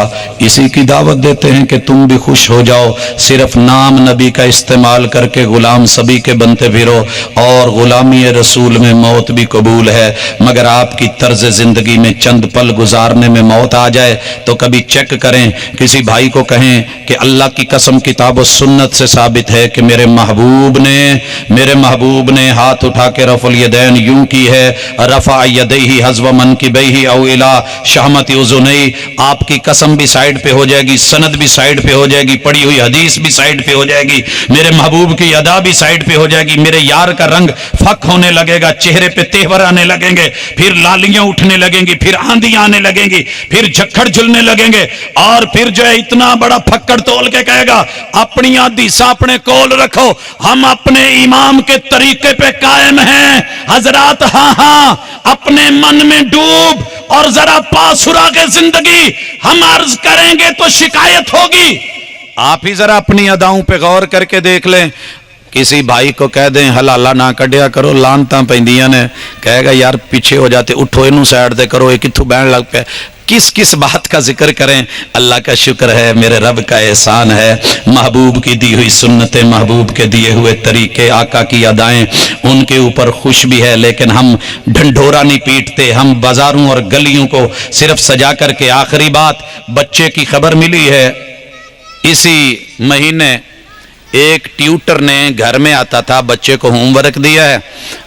اسی کی دعوت دیتے ہیں کہ تم بھی خوش ہو جاؤ، صرف نام نبی کا استعمال کر کے غلام سبھی کے بنتے پھرو، اور غلامی رسول میں موت بھی قبول ہے، مگر آپ کی طرز زندگی میں چند پل گزارنے میں موت آ جائے تو کبھی چیک کریں، کسی بھائی کو کہیں کہ اللہ کی قسم کتاب و سنت سے ثابت ہے کہ میرے محبوب نے ہاتھ اٹھا کے رفع الیدین یوں کی ہے، رفع یدیہ حذو منکبیہ او الی شہمت اذنیہ، آپ کی قسم بھی سائیڈ پہ ہو جائے گی، سند بھی سائیڈ پہ ہو جائے گی، پڑھی ہوئی حدیث بھی سائیڈ پہ ہو جائے گی، میرے محبوب کی ادا بھی سائیڈ پہ ہو جائے گی، میرے یار کا رنگ فک ہونے لگے گا، چہرے پہ تہور آنے لگیں گے، پھر لالیاں اٹھنے لگیں گی، پھر آندیاں آنے لگیں گی، پھر جھکڑ جھلنے لگیں گے، اور پھر جو ہے اتنا بڑا پھکڑ تول کے کہے گا اپنی حدیثاں اپنے کول رکھو، ہم اپنے امام کے طریقے پہ قائم ہیں۔ حضرات ہاں اپنے من میں ڈوب اور ذرا پا سراغ زندگی ہم عرض کریں گے تو شکایت ہوگی۔ آپ ہی ذرا اپنی اداؤں پہ غور کر کے دیکھ لیں، کسی بھائی کو کہہ دیں حلالہ نہ کڈیا کرو، لانتاں پیندیاں نے، کہے گا یار پیچھے ہو جاتے، اٹھو انہوں سائڈ دے کرو، یہ کتھوں بہن لگ پہ، کس بات کا ذکر کریں؟ اللہ کا شکر ہے، میرے رب کا احسان ہے، محبوب کی دی ہوئی سنتیں، محبوب کے دیے ہوئے طریقے، آقا کی ادائیں، ان کے اوپر خوش بھی ہے، لیکن ہم ڈھنڈورا نہیں پیٹتے، ہم بازاروں اور گلیوں کو صرف سجا کر کے۔ آخری بات، بچے کی خبر ملی ہے، اسی مہینے ایک ٹیوٹر نے گھر میں آتا تھا، بچے کو ہوم ورک دیا ہے،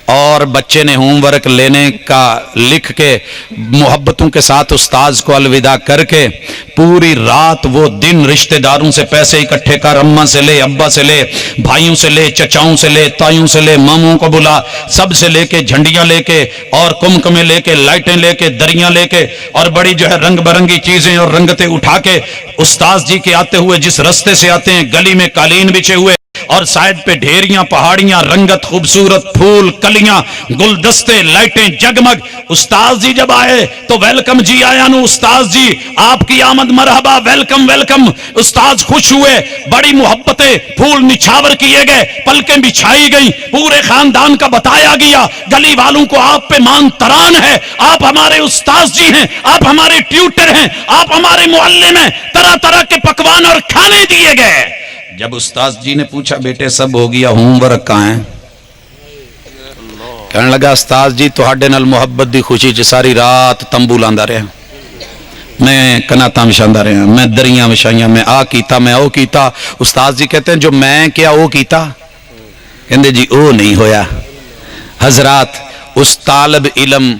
اور بچے نے ہوم ورک لینے کا لکھ کے محبتوں کے ساتھ استاذ کو الوداع کر کے پوری رات وہ دن رشتہ داروں سے پیسے اکٹھے کر، اماں سے لے، ابا سے لے، بھائیوں سے لے، چچاؤں سے لے، تائیوں سے لے، ماموں کو بلا، سب سے لے کے جھنڈیاں لے کے اور کمکمے لے کے، لائٹیں لے کے، دریاں لے کے، اور بڑی جو ہے رنگ برنگی چیزیں اور رنگتیں اٹھا کے استاذ جی کے آتے ہوئے جس رستے سے آتے ہیں، گلی میں قالین بچھے ہوئے اور سائڈ پہ ڈھیریاں، پہاڑیاں، رنگت، خوبصورت پھول، کلیاں، گلدستے، لائٹیں جگمگ۔ استاذ جی جب آئے تو ویلکم جی آیا نو، استاذ جی آپ کی آمد مرحبا، ویلکم ویلکم۔ استاذ خوش ہوئے، بڑی محبتیں، پھول نچھاور کیے گئے، پلکیں بچھائی گئیں، پورے خاندان کا بتایا گیا، گلی والوں کو آپ پہ مان تران ہے، آپ ہمارے استاذ جی ہیں، آپ ہمارے ٹیوٹر ہیں، آپ ہمارے معلم ہیں، طرح طرح کے پکوان اور کھانے دیے گئے۔ جب استاذ جی نے پوچھا بیٹے سب ہو گیا، ہوم ورک کہاں ہے؟ کہنے لگا استاذ جی تہاڈے نال محبت دی خوشی چ ساری رات تمبو لاندا رہا، میں کناتاں وچھاندا رہا، میں دریاں وچھائیاں، میں آ کیتا، میں او کیتا۔ استاذ جی کہتے ہیں جو میں کیا او کیتا؟ کہندے جی او نہیں ہویا۔ حضرات اس طالب علم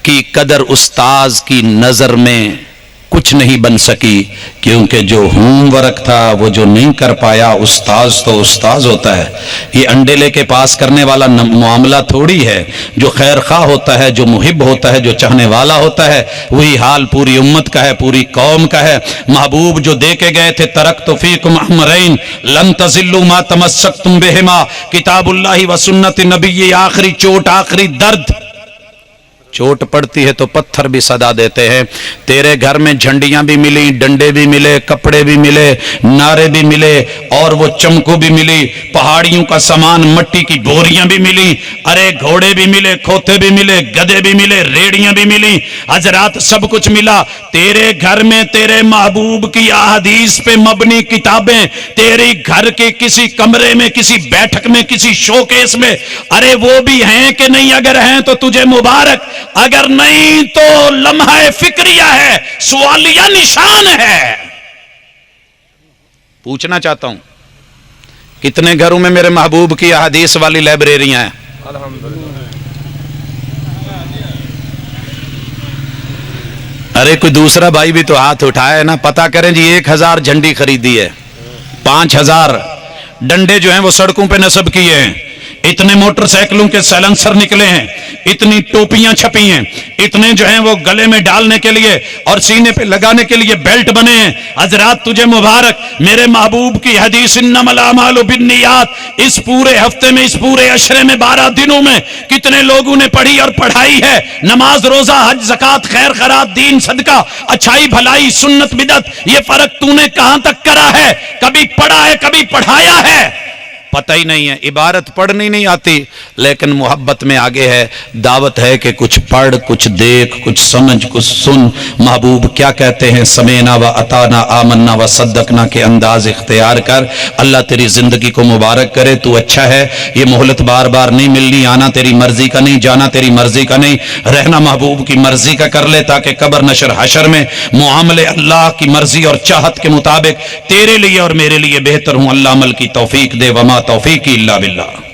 کی قدر استاذ کی نظر میں کچھ نہیں بن سکی، کیونکہ جو ہوم ورک تھا وہ جو نہیں کر پایا، استاذ تو استاذ ہوتا ہے، یہ انڈے لے کے پاس کرنے والا معاملہ تھوڑی ہے۔ جو خیر خواہ ہوتا ہے، جو محب ہوتا ہے، جو چاہنے والا ہوتا ہے، وہی حال پوری امت کا ہے، پوری قوم کا ہے۔ محبوب جو دے کے گئے تھے، ترکت فیکم امرین لن تضلوا ما تمسکتم بہما، کتاب اللہ و سنت نبی، آخری چوٹ، آخری درد۔ چوٹ پڑتی ہے تو پتھر بھی صدا دیتے ہیں. تیرے گھر میں جھنڈیاں بھی ملی, ڈنڈے بھی ملے, کپڑے بھی ملے, نعرے بھی ملے, اور وہ چمکو بھی ملی, پہاڑیوں کا سامان, مٹی کی بوریاں بھی ملی, ارے گھوڑے بھی ملے, کھوتے بھی ملے, گدے بھی ملے, ریڑیاں بھی ملی. حضرات سب کچھ ملا. تیرے گھر میں تیرے محبوب کی احادیث پہ مبنی کتابیں تیری گھر کے کسی کمرے میں, کسی بیٹھک میں, کسی شو کیس میں, ارے وہ بھی ہیں کہ نہیں؟ اگر ہیں تو تجھے مبارک, اگر نہیں تو لمحہ فکریہ ہے, سوالیہ نشان ہے. پوچھنا چاہتا ہوں کتنے گھروں میں میرے محبوب کی احادیث والی لائبریریاں ہیں؟ ارے کوئی دوسرا بھائی بھی تو ہاتھ اٹھائے نا. پتا کریں جی 1000 جھنڈی خریدی ہے, 5000 ڈنڈے جو ہیں وہ سڑکوں پہ نصب کیے ہیں, اتنے موٹر سائیکلوں کے سائلنسر نکلے ہیں, اتنی ٹوپیاں چھپی ہیں, اتنے جو ہیں وہ گلے میں ڈالنے کے لیے اور سینے پہ لگانے کے لیے بیلٹ بنے ہیں. حضرات تجھے مبارک, میرے محبوب کی حدیث انما الاعمال بالنیات اس پورے ہفتے میں, اس پورے عشرے میں, 12 دنوں میں کتنے لوگوں نے پڑھی اور پڑھائی ہے؟ نماز, روزہ, حج, زکات, خیر خیرات, دین, صدقہ, اچھائی بھلائی, سنت بدعت, یہ فرق تو نے کہاں تک کرا ہے؟ کبھی پڑھا ہے, کبھی پڑھایا ہے؟ پتہ ہی نہیں ہے. عبارت پڑھنی نہیں آتی لیکن محبت میں آگے ہے. دعوت ہے کہ کچھ پڑھ, کچھ دیکھ, کچھ سمجھ, کچھ سن. محبوب کیا کہتے ہیں؟ سمینا و اطانا آمنا و صدقنا کے انداز اختیار کر. اللہ تیری زندگی کو مبارک کرے. تو اچھا ہے, یہ مہلت بار بار نہیں ملنی. آنا تیری مرضی کا نہیں, جانا تیری مرضی کا نہیں, رہنا محبوب کی مرضی کا کر لے تاکہ قبر نشر حشر میں معاملے اللہ کی مرضی اور چاہت کے مطابق تیرے لیے اور میرے لیے بہتر ہوں. اللہ عمل کی توفیق دے. وما توفیقی الا باللہ.